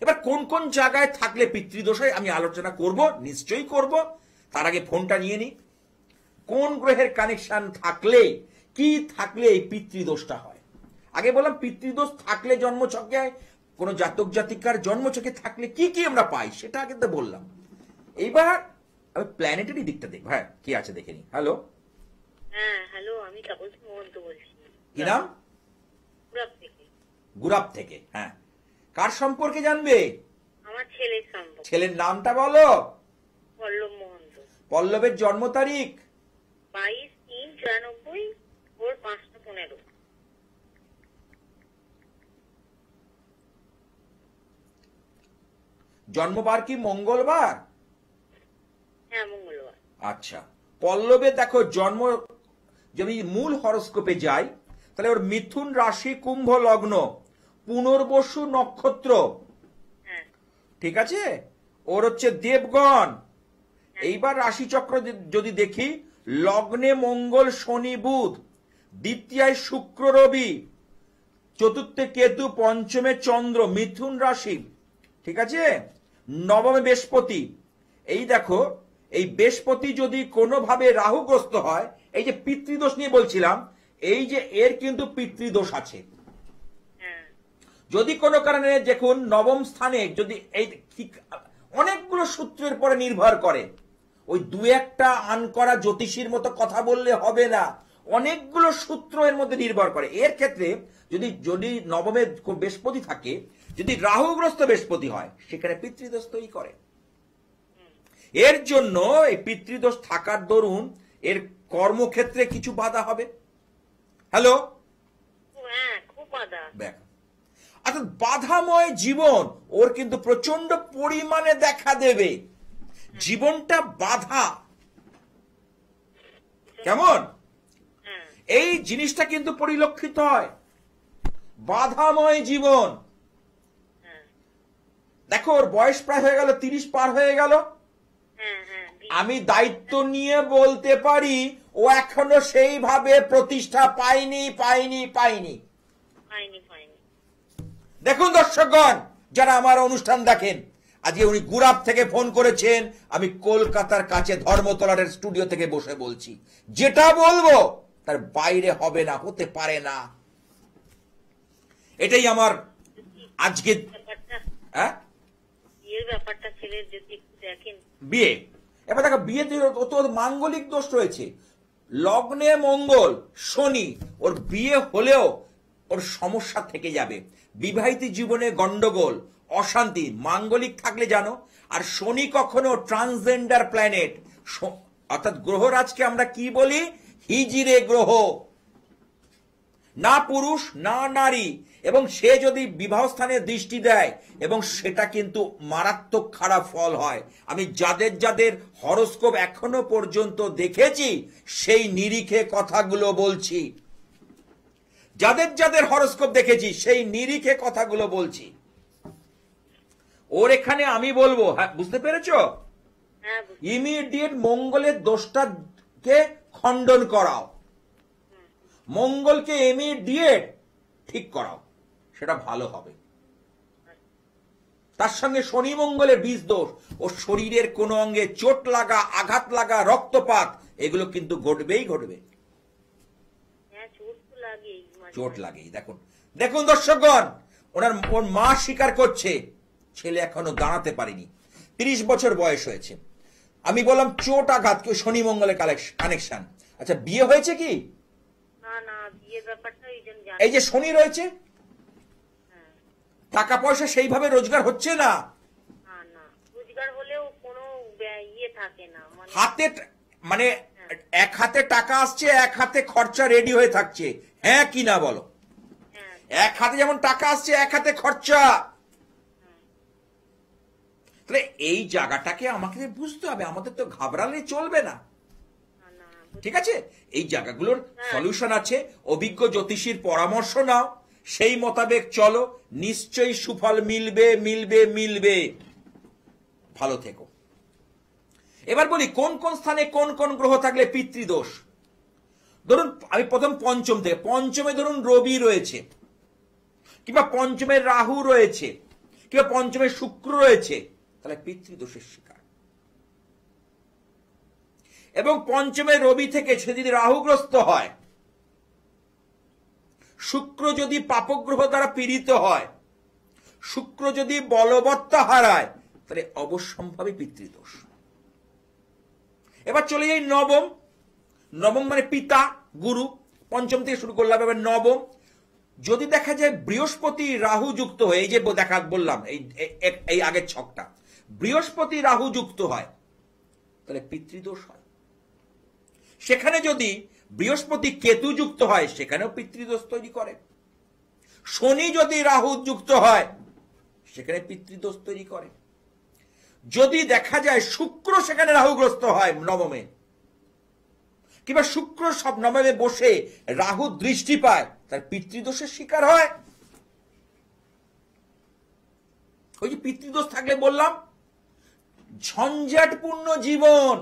এবার কোন কোন জায়গায় থাকলে পিতৃদোষে আমি আলোচনা করব, নিশ্চয়ই করব। তার আগে ফোনটা নিয়ে নি। কোন গ্রহের কানেকশন থাকলে, কি থাকলে এই পিতৃদোষটা হয়? আগে বললাম পিতৃদোষ থাকলে জন্মছকে, কোন জাতক জাতিকার জন্মছকে থাকলে কি কি আমরা পাই, সেটা আগে তো বললাম। এইবার আমি প্ল্যানেটারি দিকটা দেখব। হ্যাঁ, কি আছে দেখে নি। হ্যালো, হ্যাঁ হ্যালো, আমি তাপসী মহন্ত বলছি। কি নাম? গুরাব থেকে। গুরাব থেকে। হ্যাঁ, কার সম্পর্কে জানবে? আমার ছেলের সম্পর্কে। ছেলের নামটা বলো। পল্লব মহন্ত। পল্লবের জন্ম তারিখ? 22/3/94 ভোর 5:15। জন্মবার কি মঙ্গলবার? হ্যাঁ, মঙ্গলবার। আচ্ছা, পল্লবে দেখো জন্ম, যদি মূল হরস্কোপে যাই তাহলে ওর মিথুন রাশি, কুম্ভ লগ্ন, পুনর্বসু নক্ষত্র। হ্যাঁ। ঠিক আছে, ওর হচ্ছে দেবগণ। এইবার রাশিচক্র যদি দেখি, লগ্নে মঙ্গল, শনি, বুধ, দ্বিতীয়ায় শুক্র, রবি, চতুর্থে কেতু, পঞ্চমে চন্দ্র, মিথুন রাশি। ঠিক আছে, নবমে বৃহস্পতি। এই দেখো, এই বৃহস্পতি যদি কোনোভাবে রাহুগ্রস্ত হয়, এই যে পিতৃদোষ নিয়ে বলছিলাম, এই যে এর কিন্তু পিতৃদোষ আছে। হ্যাঁ। যদি কোনো কারণে দেখুন নবম স্থানে, যদি এই অনেকগুলো সূত্রের পরে নির্ভর করে, ওই দু একটা আন করা জ্যোতিষীর মতো কথা বললে হবে না, অনেকগুলো সূত্র এর মধ্যে নির্ভর করে। এর ক্ষেত্রে যদি যদি নবমে বৃহস্পতি থাকে, যদি রাহুগ্রস্ত বৃহস্পতি হয়, সেখানে পিতৃদোষ তৈরি করে। এর জন্য এই পিতৃদোষ থাকার দরুন এর কর্মক্ষেত্রে কিছু বাধা হবে। হ্যালো, হ্যাঁ, খুব বাধা। দেখ, অর্থাৎ বাধাময় জীবন ওর কিন্তু প্রচন্ড পরিমাণে দেখা দেবে। জীবনটা বাধা, কেমন? হ্যাঁ। এই জিনিসটা কিন্তু পরিলক্ষিত হয়, বাধাময় জীবন। হ্যাঁ। দেখো, ওর বয়স প্রায় হয়ে গেল, 30 পার হয়ে গেল। হ্যাঁ। হ্যাঁ। আমি দায়িত্ব নিয়ে বলতে পারি, ও এখনো সেইভাবে প্রতিষ্ঠা পায়নি। পাইনি। দেখুন দর্শকগণ, যারা আমার অনুষ্ঠান দেখেন, আজকে উনি গুরাব থেকে ফোন করেছেন, আমি কলকাতার কাছে ধর্মতলার স্টুডিও থেকে বসে বলছি, যেটা বলবো তার বাইরে হবে না, হতে পারে না। এটাই আমার আজকে। হ্যাঁ, বিয়ের ব্যাপারটা ছেলের যদি একটু দেখেন। বিয়ে, এবার দেখো, বিয়েতে তো মাঙ্গলিক দোষ রয়েছে, লগ্নে মঙ্গল, শনি, ওর বিয়ে হলেও ওর সমস্যা থেকে যাবে, বিবাহিত জীবনে গন্ডগোল, অশান্তি। মাঙ্গলিক থাকলে জানো, আর শনি কখনো ট্রান্সজেন্ডার প্ল্যানেট, অর্থাৎ গ্রহরাজকে আমরা কি বলি? হিজিরে গ্রহ, না পুরুষ না নারী। এবং সে যদি বিবাহ স্থানে দৃষ্টি দেয়, এবং সেটা কিন্তু মারাত্মক খারাপ ফল হয়। আমি যাদের যাদের হরোস্কোপ এখনো পর্যন্ত দেখেছি, সেই নিরিখে কথাগুলো বলছি। যাদের যাদের হরোস্কোপ দেখেছি, সেই নিরিখে কথাগুলো বলছি। ওর এখানে আমি বলবো, হ্যাঁ, বুঝতে পেরেছো? হ্যাঁ। ইমিডিয়েট মঙ্গলের দোষটাকে খণ্ডন করাও, মঙ্গলকে ইমিডিয়েট ঠিক করাও, সেটা ভালো হবে। তার সঙ্গে শনি মঙ্গলের বীজ দোষ, ও শরীরের কোনো অঙ্গে চোট লাগা, আঘাত লাগা, রক্তপাত, এগুলো কিন্তু ঘটবেই ঘটবে। হ্যাঁ, চোট লাগেই। দেখুন দেখুন দর্শকগণ, ওর মা স্বীকার করছে ছেলে এখনো দাঁড়াতে পারেনি, 30 বছর বয়স হয়েছে। আমি বললাম চোট আঘাত, কেউ শনি মঙ্গলের কানেকশন। আচ্ছা, বিয়ে হয়েছে কি? না, বিয়ের ব্যাপারটা এই যে শনি রয়েছে, টাকা পয়সা সেইভাবে রোজগার হচ্ছে না, রোজগার হলেও কোনো ইয়ে থাকে না, হাতে মানে এক হাতে টাকা আসছে, এক হাতে খরচা রেডি হয়ে থাকছে। হ্যাঁ কি না বলো? এক হাতে যেমন টাকা আসছে, এক হাতে খরচা। তাহলে এই জায়গাটাকে আমাকে বুঝতে হবে, আমাদের তো ঘাবড়ালে চলবে না। ঠিক আছে, এই জায়গাগুলোর সলিউশন আছে, অভিজ্ঞ জ্যোতিষীর পরামর্শ নাও, সেই মোতাবেক চলো, নিশ্চয়ই সুফল মিলবে মিলবে মিলবে। ভালো থেকো। এবার বলি কোন কোন স্থানে কোন কোন গ্রহ থাকলে পিতৃদোষ। ধরুন আমি প্রথম পঞ্চম থেকে, পঞ্চমে ধরুন রবি রয়েছে, কিংবা পঞ্চমে রাহু রয়েছে, কিংবা পঞ্চমে শুক্র রয়েছে, তাহলে পিতৃদোষের শিকার। এবং পঞ্চমে রবি থেকে সে যদি রাহুগ্রস্ত হয়, শুক্র যদি পাপগ্রহ দ্বারা পীড়িত হয়, শুক্র যদি বলবত্তা হারায়, তাহলে অবশ্যম্ভাবী পিতৃদোষ। এবার চলে যাই নবম। নবম মানে পিতা, গুরু। পঞ্চম থেকে শুরু করলাম, এবার নবম। যদি দেখা যায় বৃহস্পতি রাহু যুক্ত হয়ে, এই যে দেখা বললাম এই আগের ছকটা, বৃহস্পতি রাহু যুক্ত হয়, তাহলে পিতৃদোষ হয়। সেখানে যদি বৃহস্পতি কেতু যুক্ত হয়, সেখানেও পিতৃদোষ তৈরি করে। শনি যদি রাহু যুক্ত হয়, সেখানে পিতৃদোষ তৈরি করে। যদি দেখা যায় শুক্র সেখানে রাহুগ্রস্ত হয় নবমে, কিংবা শুক্র সব নবমে বসে রাহু দৃষ্টি পায়, তার পিতৃদোষের শিকার হয়। ওই যে পিতৃদোষ থাকলে বললাম ঝঞ্ঝাটপূর্ণ জীবন।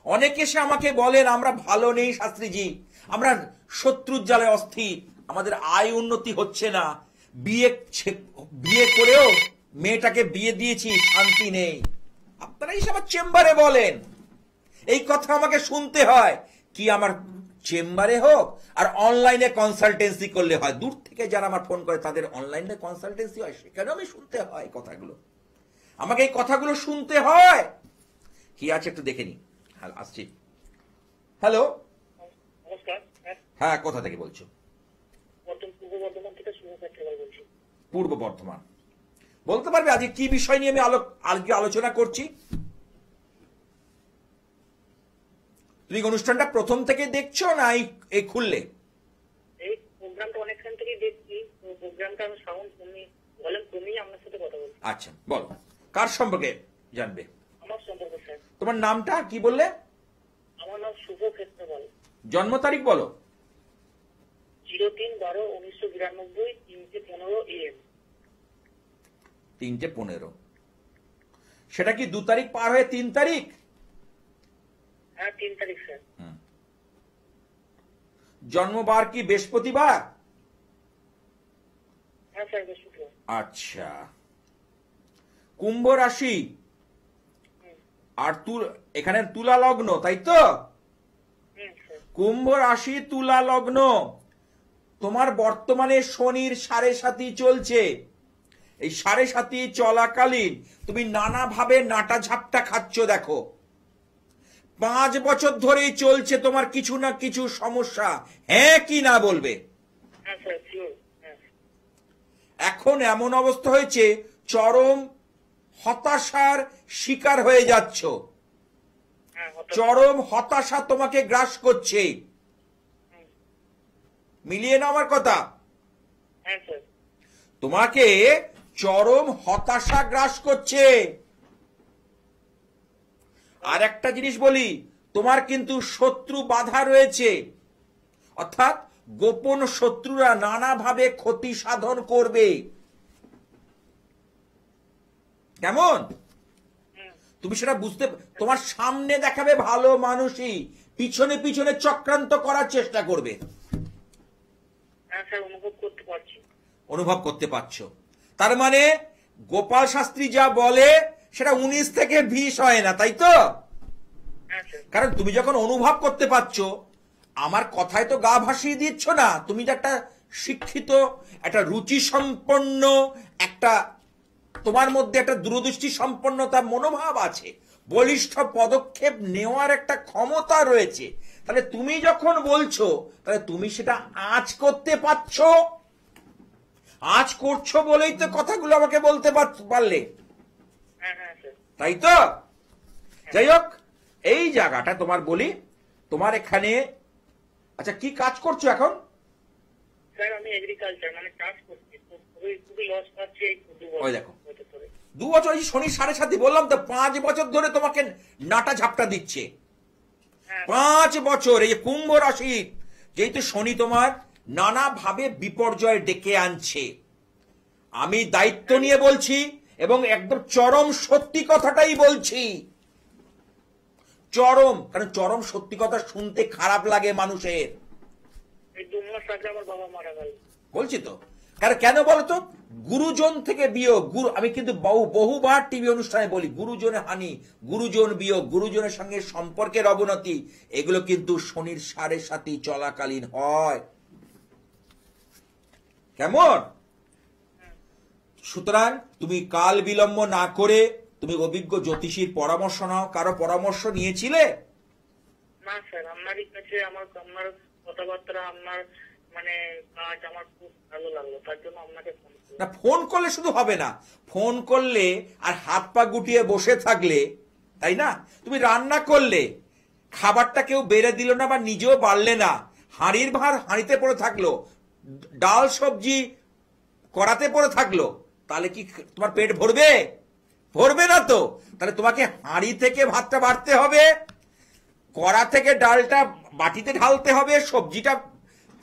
অনেকে এসে আমাকে বলেন আমরা ভালো নেই শাস্ত্রীজি, আমরা শত্রুর জালে অস্থির, আমাদের আয় উন্নতি হচ্ছে না, বিয়ে করেও মেয়েটাকে বিয়ে দিয়েছি, শান্তি নেই। আপনারা এই সব চেম্বারে বলেন, এই কথা আমাকে শুনতে হয়। কি আমার চেম্বারে হোক আর অনলাইনে কনসালটেন্সি করলে হয়, দূর থেকে যারা আমার ফোন করে তাদের অনলাইনে কনসালটেন্সি হয়, সেখানেও আমি শুনতে হয় কথাগুলো, আমাকে এই কথাগুলো শুনতে হয়। কি আছে একটু দেখে নি। হ্যাঁ আসছি। হ্যালো, নমস্কার। হ্যাঁ কোথা থেকে বলছো? পূর্ব বর্ধমান থেকে বলছি। পূর্ব বর্ধমান। বলতে পারবে আজকে কি বিষয় নিয়ে আমি আজকে আলোচনা করছি? তুমি অনুষ্ঠানটা প্রথম থেকে দেখছো না এই খুললে? এই প্রোগ্রামটা অনেকক্ষণ থেকে দেখছি, প্রোগ্রামটা আমি সাউন্ড কমিয়ে আপনার সাথে কথা বলছি। আচ্ছা বলো, কার সম্পর্কে জানবে? আমার সম্পর্কে স্যার। তোমার নামটা কি বললে? আমার নাম শুভ ক্ষেত্রপাল। জন্ম তারিখ বলো। 03/12/1992, 3:15 AM। 3:15। সেটা কি 2 তারিখ পার হয়ে 3 তারিখ? হ্যাঁ 3 তারিখ স্যার। জন্মবার কি বৃহস্পতিবার? হ্যাঁ স্যার বৃহস্পতিবার। আচ্ছা। কুম্ভ রাশি আর এখানে তুলা লগ্ন, তাই তো? কুম্ভ রাশি তুলা লগ্ন। তোমার বর্তমানে শনির 7.5 চলছে। এই 7.5 চলাকালীন তুমি নানাভাবে নাটা ঝাপটা খাচ্ছ। দেখো 5 বছর ধরেই চলছে তোমার কিছু না কিছু সমস্যা। হ্যাঁ কি না বলবে? হ্যাঁ স্যার শিওর। এখন এমন অবস্থা হয়েছে চরম হতাশার শিকার হয়ে যাচ্ছ। চরম হতাশা তোমাকে গ্রাস করছে। মিলিয়ে নাও আমার কথা। হ্যাঁ স্যার। তোমাকে চরম হতাশা গ্রাস করছে। আর একটা জিনিস বলি, তোমার কিন্তু শত্রু বাধা রয়েছে, অর্থাৎ গোপন শত্রুরা নানাভাবে ক্ষতি সাধন করবে। কেমন? তুমি সেটা বুঝতে, তোমার সামনে দেখাবে ভালো মানুষই, পিছনে পিছনে চক্রান্ত করার চেষ্টা করবে। হ্যাঁ স্যার অনুভব করতে পারছি। অনুভব করতে পারছো? তার মানে গোপাল শাস্ত্রী যা বলে সেটা 19 থেকে 20 হয় না, তাই তো? হ্যাঁ স্যার। কারণ তুমি যখন অনুভব করতে পারছো, আমার কথায় তো গা ভাসিয়ে দিচ্ছ না। তুমি যে একটা শিক্ষিত, একটা রুচি সম্পন্ন, একটা তোমার মধ্যে একটা দূরদৃষ্টি সম্পন্নতা মনোভাব আছে, বলিষ্ঠ পদক্ষেপ নেওয়ার একটা ক্ষমতা রয়েছে। তাহলে তুমি যখন বলছো, তাহলে তুমি সেটা আঁচ করতে পারছো। আজ করছো বলেই তো কথাগুলো আমাকে বলতে পারলে, হ্যাঁ হ্যাঁ স্যার। তাই তো? যাই হোক, এই জায়গাটা তোমার বলি, তোমার এখানে আচ্ছা কি কাজ করছো এখন? স্যার আমি এগ্রিকালচার মানে চাষ করছি, খুবই লস পাচ্ছি এই 2 বছর। ওই দেখো 2 বছর, এই শনি 7.5 বললাম তো, 5 বছর ধরে তোমাকে নাটা ঝাপটা দিচ্ছে। 5 বছর। এই যে কুম্ভ রাশি, যেহেতু শনি তোমার নানাভাবে বিপর্যয় ডেকে আনছে। আমি দায়িত্ব নিয়ে বলছি এবং একদম চরম সত্যি কথাটাই বলছি, চরম, কারণ চরম সত্যি কথা শুনতে খারাপ লাগে মানুষের। এই 2 মাস আগে আমার বাবা মারা গেল। বলছি তো, কারণ কেন বলতো, গুরুজন থেকে বিয়োগ, আমি কিন্তু বহুবার টিভি অনুষ্ঠানে বলি, গুরুজনে হানি, গুরুজন বিয়োগ, গুরুজনের সঙ্গে সম্পর্কের অবনতি, এগুলো কিন্তু শনির 7.5 চলাকালীন হয়। কেমন? সুতরাং তুমি কাল বিলম্ব না করে তুমি অভিজ্ঞ জ্যোতিষীর পরামর্শ নাও। কারো পরামর্শ নিয়েছিলে? না স্যার, আপনারই কাছে আপনার কথাবার্তা, আপনার মানে কাজ আমার খুব ভালো লাগলো, তার জন্য আপনাকে ফোন করলাম। না, ফোন করলে শুধু হবে না, ফোন করলে আর হাত পা গুটিয়ে বসে থাকলে, তাই না? তুমি রান্না করলে, খাবারটা কেউ বেড়ে দিল না বা নিজেও বাড়লে না, হাঁড়ির ভার হাঁড়িতে পড়ে থাকলো, ডাল সবজি কড়াতে পড়ে থাকলো, তাহলে কি তোমার পেট ভরবে? ভরবে না তো। তাহলে তোমাকে হাঁড়ি থেকে ভাতটা বাড়তে হবে, কড়া থেকে ডালটা বাটিতে ঢালতে হবে, সবজিটা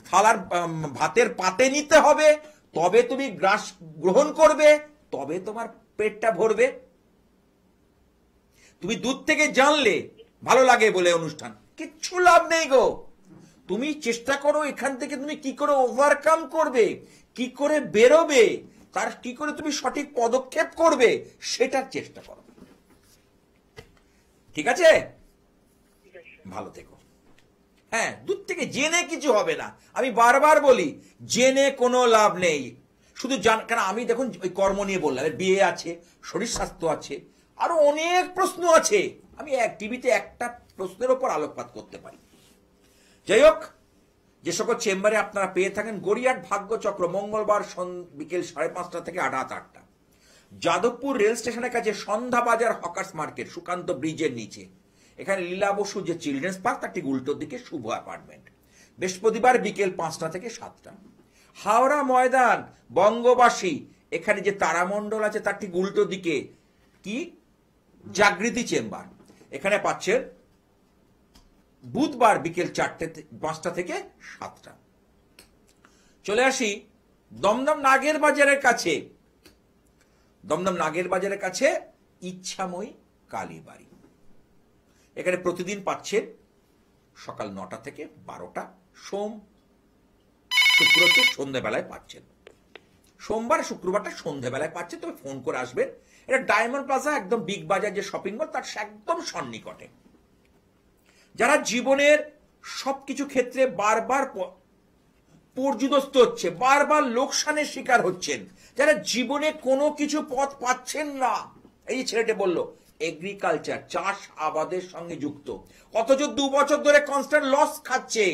থালার ভাতের পাতে নিতে হবে, তবে তুমি গ্রাস গ্রহণ করবে, তবে তোমার পেটটা ভরবে। তুমি দূর থেকে জানলে ভালো লাগে বলে অনুষ্ঠান, কিচ্ছু লাভ নেই গো। তুমি চেষ্টা করো এখান থেকে তুমি কি করে ওভারকাম করবে, কি করে বেরোবে, তার কি করে তুমি সঠিক পদক্ষেপ করবে, সেটার চেষ্টা করো। ঠিক আছে? ঠিক আছে। ভালো থেকো। হ্যাঁ, দূর থেকে জেনে কিছু হবে না, আমি বারবার বলি, জেনে কোনো লাভ নেই। শুধু কারণ আমি দেখুন ওই কর্ম নিয়ে বললাম, বিয়ে আছে, শরীর স্বাস্থ্য আছে, আরো অনেক প্রশ্ন আছে, আমি এক টিভিতে একটা প্রশ্নের ওপর আলোকপাত করতে পারি। যাই হোক, যে সকল চেম্বারে আপনারা পেয়ে থাকেন, গড়িয়াহাট ভাগ্যচক্র মঙ্গলবার বিকেল 5:30 থেকে 8:30, যাদবপুর রেল স্টেশনের কাছে সন্ধ্যা বাজার হকার্স মার্কেট, সুকান্ত ব্রিজের নিচে, এখানে লীলা বসু যে চিলড্রেন্স পার্ক, তার ঠিক উল্টোর দিকে শুভ অ্যাপার্টমেন্ট, বৃহস্পতিবার বিকেল 5টা থেকে 7টা। হাওড়া ময়দান বঙ্গবাসী, এখানে যে তারামণ্ডল আছে তার ঠিক উল্টো দিকে কি জাগৃতি চেম্বার, এখানে পাচ্ছেন বুধবার বিকেল 5টা থেকে 7টা। চলে আসি দমদম নাগের বাজারের কাছে, দমদম নাগের বাজারের কাছে ইচ্ছাময়ী কালীবাড়ি, এখানে প্রতিদিন পাচ্ছেন সকাল 9টা থেকে 12টা, সোম শুক্রবার সন্ধ্যাবেলায় পাচ্ছেন, সোমবার শুক্রবারটা সন্ধ্যাবেলায় পাচ্ছেন, তবে ফোন করে আসবেন। এটা ডায়মন্ড প্লাজা, একদম বিগ বাজার যে শপিং মল, তার একদম সন্নিকটে। যারা জীবনের সবকিছু ক্ষেত্রে বারবার পর্যুদস্ত হচ্ছে, বারবার লোকসানের শিকার হচ্ছেন, যারা জীবনে কোনো কিছু পথ পাচ্ছেন না, এই ছেলেটা বলল এগ্রিকালচার, চাষ আবাদের সঙ্গে যুক্ত, অথচ 2 বছর ধরে কনস্ট্যান্ট লস খাচ্ছে।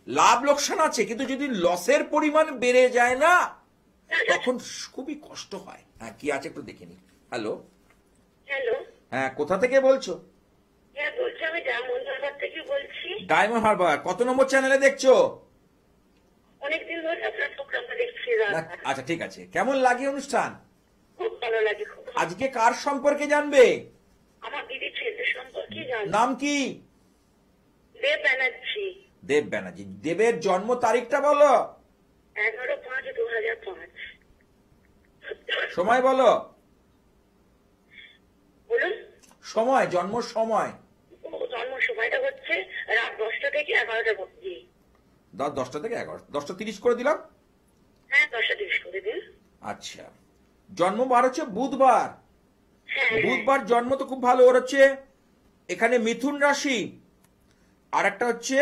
লাভ লোকসান আছে, কিন্তু যদি লসের পরিমাণ বেড়ে যায় না, তখন খুবই কষ্ট হয়। হ্যাঁ, কি আছে একটু দেখে নি। হ্যালো, হ্যালো, হ্যাঁ, কোথা থেকে বলছো? হ্যাঁ বলছি, আমি ডায়মন্ড হারবার থেকে বলছি। ডায়মন্ড হারবার কত নম্বর চ্যানেলে দেখছো? অনেকদিন ধরে আপনার প্রোগ্রামটা দেখছি। আচ্ছা, ঠিক আছে। কেমন লাগে অনুষ্ঠান? খুব ভালো লাগে, খুব ভালো। আজকে কার সম্পর্কে জানবে? আমার দিদির ছেলে সম্পর্কে জানি। নাম কি? দেব ব্যানার্জি। দেব ব্যানার্জি। দেবের জন্ম তারিখটা বলো। 11/5/2005। সময় বলো। বলুন। সময়, জন্ম সময়। জন্ম সময়টা হচ্ছে রাত 10টা থেকে 11টার মধ্যে। 10টা থেকে 11, 10:30 করে দিলাম। হ্যাঁ, 10:30 করে দিন। আচ্ছা, জন্মবার হচ্ছে বুধবার। হ্যাঁ, বুধবার জন্ম তো খুব ভালো। ওর হচ্ছে এখানে মিথুন রাশি, আর একটা হচ্ছে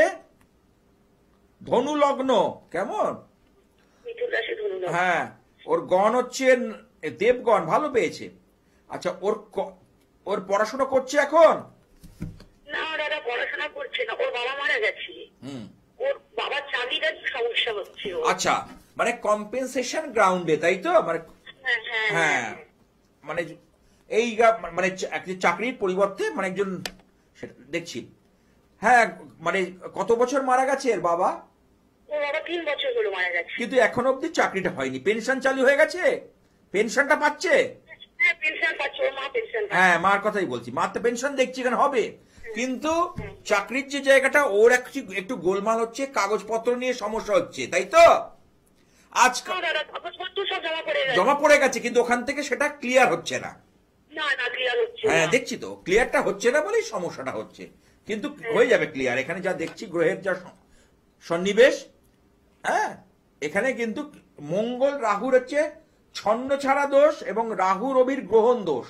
ধনু লগ্ন। কেমন? মিথুন রাশি, ধনু লগ্ন। হ্যাঁ, ওর গণ হচ্ছে দেবগণ, ভালো পেয়েছে। আচ্ছা, ওর পড়াশোনা করছে এখন? না দাদা, পড়াশোনা করছে না, ওর বাবা মারা গেছে। ওর বাবার চাকরিটার সমস্যা হচ্ছে ওর। আচ্ছা, মানে কম্পেনসেশন গ্রাউন্ডে, তাই তো? মানে হ্যাঁ, মানে এই মানে একটি চাকরির পরিবর্তে মানে একজন, সেটা দেখছি। হ্যাঁ, মানে কত বছর মারা গেছে এর বাবা? ওর বাবা 3 বছর হলো মারা গেছে। কিন্তু এখন অব্দি চাকরিটা হয়নি, পেনশন চালু হয়ে গেছে, পেনশনটা পাচ্ছে। হ্যাঁ, পেনশন পাচ্ছে, ওর মা পেনশন পাচ্ছে। হ্যাঁ, মার কথাই বলছি, মার তো পেনশন দেখছি এখানে হবে। কিন্তু চাকরির যে জায়গাটা ওর একটু গোলমাল হচ্ছে, কাগজপত্র নিয়ে সমস্যা হচ্ছে, তাই তো? আজ না দাদা, কাগজপত্র সব জমা পড়ে গেছে। জমা পড়ে গেছে, কিন্তু ওখান থেকে সেটা ক্লিয়ার হচ্ছে না। না না, ক্লিয়ার হচ্ছে হ্যাঁ, না। দেখছি তো ক্লিয়ারটা হচ্ছে না বলেই সমস্যাটা হচ্ছে, কিন্তু হয়ে যাবে ক্লিয়ার। এখানে যা দেখছি গ্রহের যা সন্নিবেশ, হ্যাঁ, এখানে কিন্তু মঙ্গল রাহুর হচ্ছে ছন্ন ছাড়া দোষ এবং রাহু রবির গ্রহণ দোষ,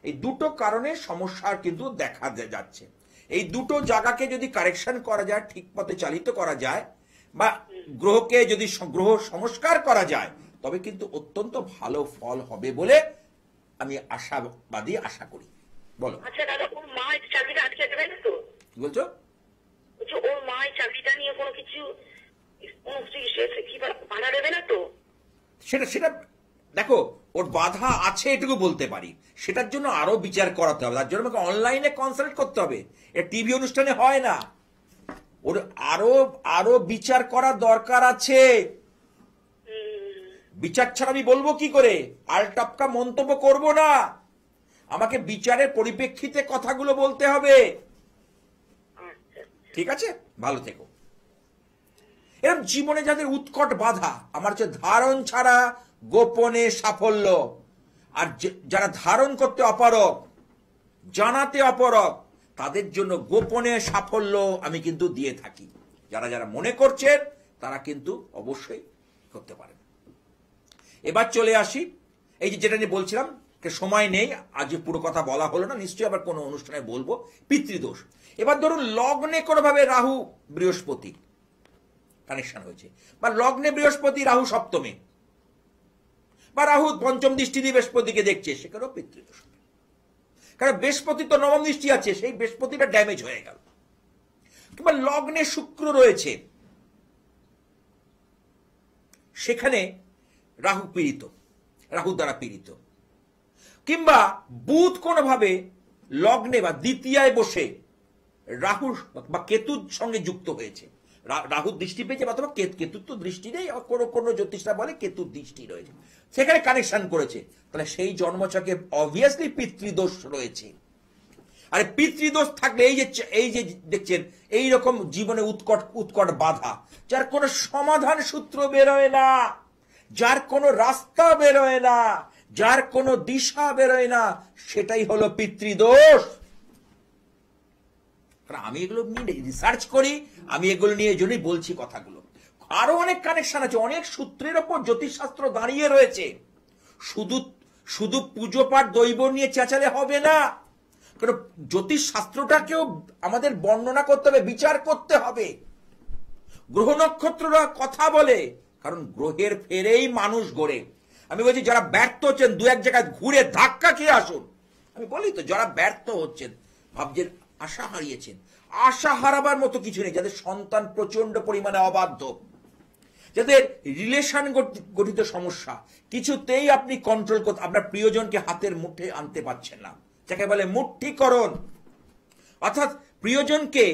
এই দুটো কারণে সমস্যা কিন্তু দেখা যাচ্ছে। এই দুটো জায়গাকে যদি কারেকশন করা যায়, ঠিক পথে চালিত করা যায়, বা গ্রহকে যদি গ্রহ সংস্কার করা যায়, তবে কিন্তু অত্যন্ত ভালো ফল হবে বলে আমি আশাবাদী, আশা করি। বলো। আচ্ছা দাদা, ওর মা এই চাকরিটা আটকে দেবে না তো? কি বলছো? বলছি ওর মা এই চাকরিটা নিয়ে কোনো কিছু কি বাধা দেবে না তো? সেটা সেটা দেখো, ওর বাধা আছে এটুকু বলতে পারি, সেটার জন্য আরো বিচার করাতে হবে, তার জন্য আমাকে অনলাইনে কনসাল্ট করতে হবে, এটা টিভি অনুষ্ঠানে হয় না। ওর আরো আরো বিচার করার দরকার আছে। বিচার ছাড়া আমি বলবো কি করে? আলটাপকা মন্তব্য করব না, আমাকে বিচারের পরিপ্রেক্ষিতে কথাগুলো বলতে হবে। আচ্ছা ঠিক আছে, ভালো থেকো। এরকম জীবনে যাদের উৎকট বাধা, আমার হচ্ছে ধারণ ছাড়া গোপনে সাফল্য, আর যারা ধারণ করতে অপারগ, জানাতে অপারগ, তাদের জন্য গোপনে সাফল্য আমি কিন্তু দিয়ে থাকি। যারা যারা মনে করছেন তারা কিন্তু অবশ্যই করতে পারেন। এবার চলে আসি, এই যে যেটা নিয়ে বলছিলাম, সময় নেই, আজ পুরো কথা বলা হলো না, নিশ্চয়ই আবার কোনো অনুষ্ঠানে বলবো, পিতৃদোষ। এবার ধরুন লগ্নে কোনোভাবে রাহু বৃহস্পতি কানেকশন হয়েছে, বা লগ্নে বৃহস্পতি রাহু সপ্তমে, বা রাহু পঞ্চম দৃষ্টি দিয়ে বৃহস্পতিকে দেখছে, সেখানেও পিতৃদোষ। কারণ বৃহস্পতি তো নবম দৃষ্টি আছে, সেই বৃহস্পতিটা ড্যামেজ হয়ে গেল। কিংবা লগ্নে শুক্র রয়েছে, সেখানে রাহু পীড়িত, রাহু দ্বারা পীড়িত। কিংবা বুধ কোনোভাবে লগ্নে বা দ্বিতীয়ায় বসে রাহু বা কেতুর সঙ্গে যুক্ত হয়েছে, রাহুর দৃষ্টি পেয়েছে, অথবা কেতুর তো দৃষ্টি নেই, কোনো কোনো জ্যোতিষরা বলে কেতুর দৃষ্টি রয়েছে, সেখানে কানেকশন করেছে, তাহলে সেই জন্মছকে অবভিয়াসলি পিতৃদোষ রয়েছে। আর পিতৃদোষ থাকলে এই যে দেখছেন এইরকম জীবনে উৎকট বাধা, যার কোনো সমাধান সূত্র বেরোয় না, যার কোনো রাস্তা বেরোয় না, যার কোনো দিশা বেরোয় না, সেটাই হলো পিতৃদোষ। আমি এগুলো নিয়ে রিসার্চ করি, আমি এগুলো নিয়ে এই জন্যই বলছি কথাগুলো। আরো অনেক কানেকশন আছে, অনেক সূত্রের ওপর জ্যোতিষশাস্ত্র দাঁড়িয়ে রয়েছে। শুধু শুধু পুজো পাঠ দৈব নিয়ে চেঁচালে হবে না, কারণ জ্যোতিষ শাস্ত্রটাকেও আমাদের বর্ণনা করতে হবে, বিচার করতে হবে। গ্রহ নক্ষত্ররা কথা বলে, কারণ গ্রহের ফেরেই মানুষ গড়ে। আমি বলছি যারা ব্যর্থ হচ্ছেন, দু এক জায়গায় ঘুরে ধাক্কা খেয়ে আসুন। আমি বলি তো, যারা ব্যর্থ হচ্ছেন, ভাবছেন আশা হারিয়েছেন, আশা হারাবার মতো কিছু নেই। যাদের সন্তান প্রচন্ড পরিমাণে অবাধ্য, যাদের রিলেশন গঠিত সমস্যা, কিছুতেই আপনি কন্ট্রোল করতে, আপনার প্রিয়জনকে হাতের মুঠে আনতে পারছেন না, যাকে বলে মুঠ্যিকরণ, অর্থাৎ প্রিয়জনকে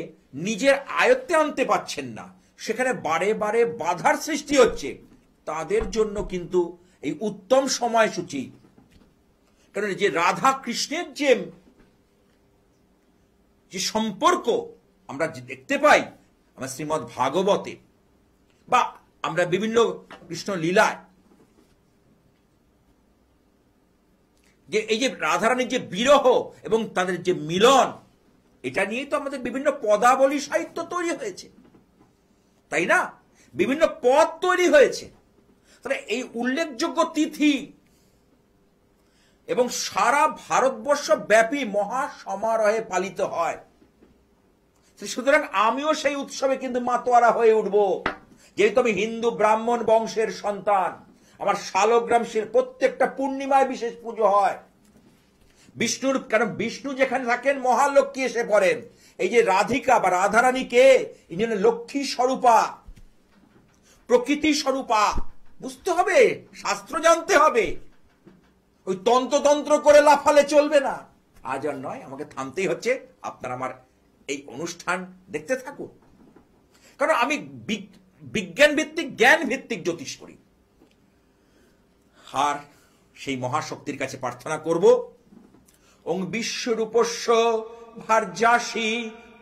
নিজের আয়ত্তে আনতে পারছেন না, সেখানে বারে বারে বাধার সৃষ্টি হচ্ছে, তাদের জন্য কিন্তু এই উত্তম সময়সূচি। কারণ যে রাধা কৃষ্ণের যে সম্পর্ক আমরা দেখতে পাই আমরা শ্রীমদ্ ভাগবতে, বা আমরা বিভিন্ন কৃষ্ণ লীলায়, যে এই যে রাধারানীর যে বিরহ এবং তাদের যে মিলন, এটা নিয়েই তো আমাদের বিভিন্ন পদাবলী সাহিত্য তৈরি হয়েছে, তাই না? বিভিন্ন পদ তৈরি হয়েছে। তাহলে এই উল্লেখযোগ্য তিথি এবং সারা ভারতবর্ষ ব্যাপী মহা সমারোহে পালিত হয়। সুতরাং আমিও সেই উৎসবে কিন্তু মাতোয়ারা হয়ে উঠব, যেহেতু আমি হিন্দু ব্রাহ্মণ বংশের সন্তান। আমার শালগ্রাম প্রত্যেকটা পূর্ণিমায় বিশেষ পুজো হয় বিষ্ণুর, কারণ বিষ্ণু যেখানে থাকেন মহালক্ষ্মী এসে পড়েন। এই যে রাধিকা বা রাধারানী কে, এই জন্য লক্ষ্মী স্বরূপা, প্রকৃতি স্বরূপা, বুঝতে হবে, শাস্ত্র জানতে হবে। ওই তন্ত্র করে লাফালে চলবে না। আজ আর নয়, আমাকে থামতেই হচ্ছে। আপনারা আমার এই অনুষ্ঠান দেখতে থাকুন, কারণ আমি বিজ্ঞান ভিত্তিক, জ্ঞান ভিত্তিক জ্যোতিষ করি। আর সেই মহাশক্তির কাছে প্রার্থনা করব, ওং বিশ্বরূপস্য ভার্যাসী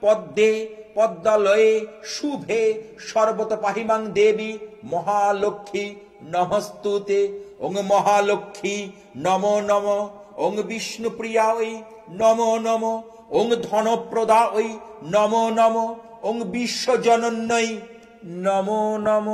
পদ্মে পদ্মালয়ে শুভে সর্বত পাহিমাং দেবী মহালক্ষ্মী নমস্তুতে। ওং মহালক্ষ্মী নমো নম, ওং বিষ্ণুপ্রিয়া ওই নমো নম, ওং ধনপ্রদা ওই নমো নম, ওং বিশ্বজনন্যই নমো নম।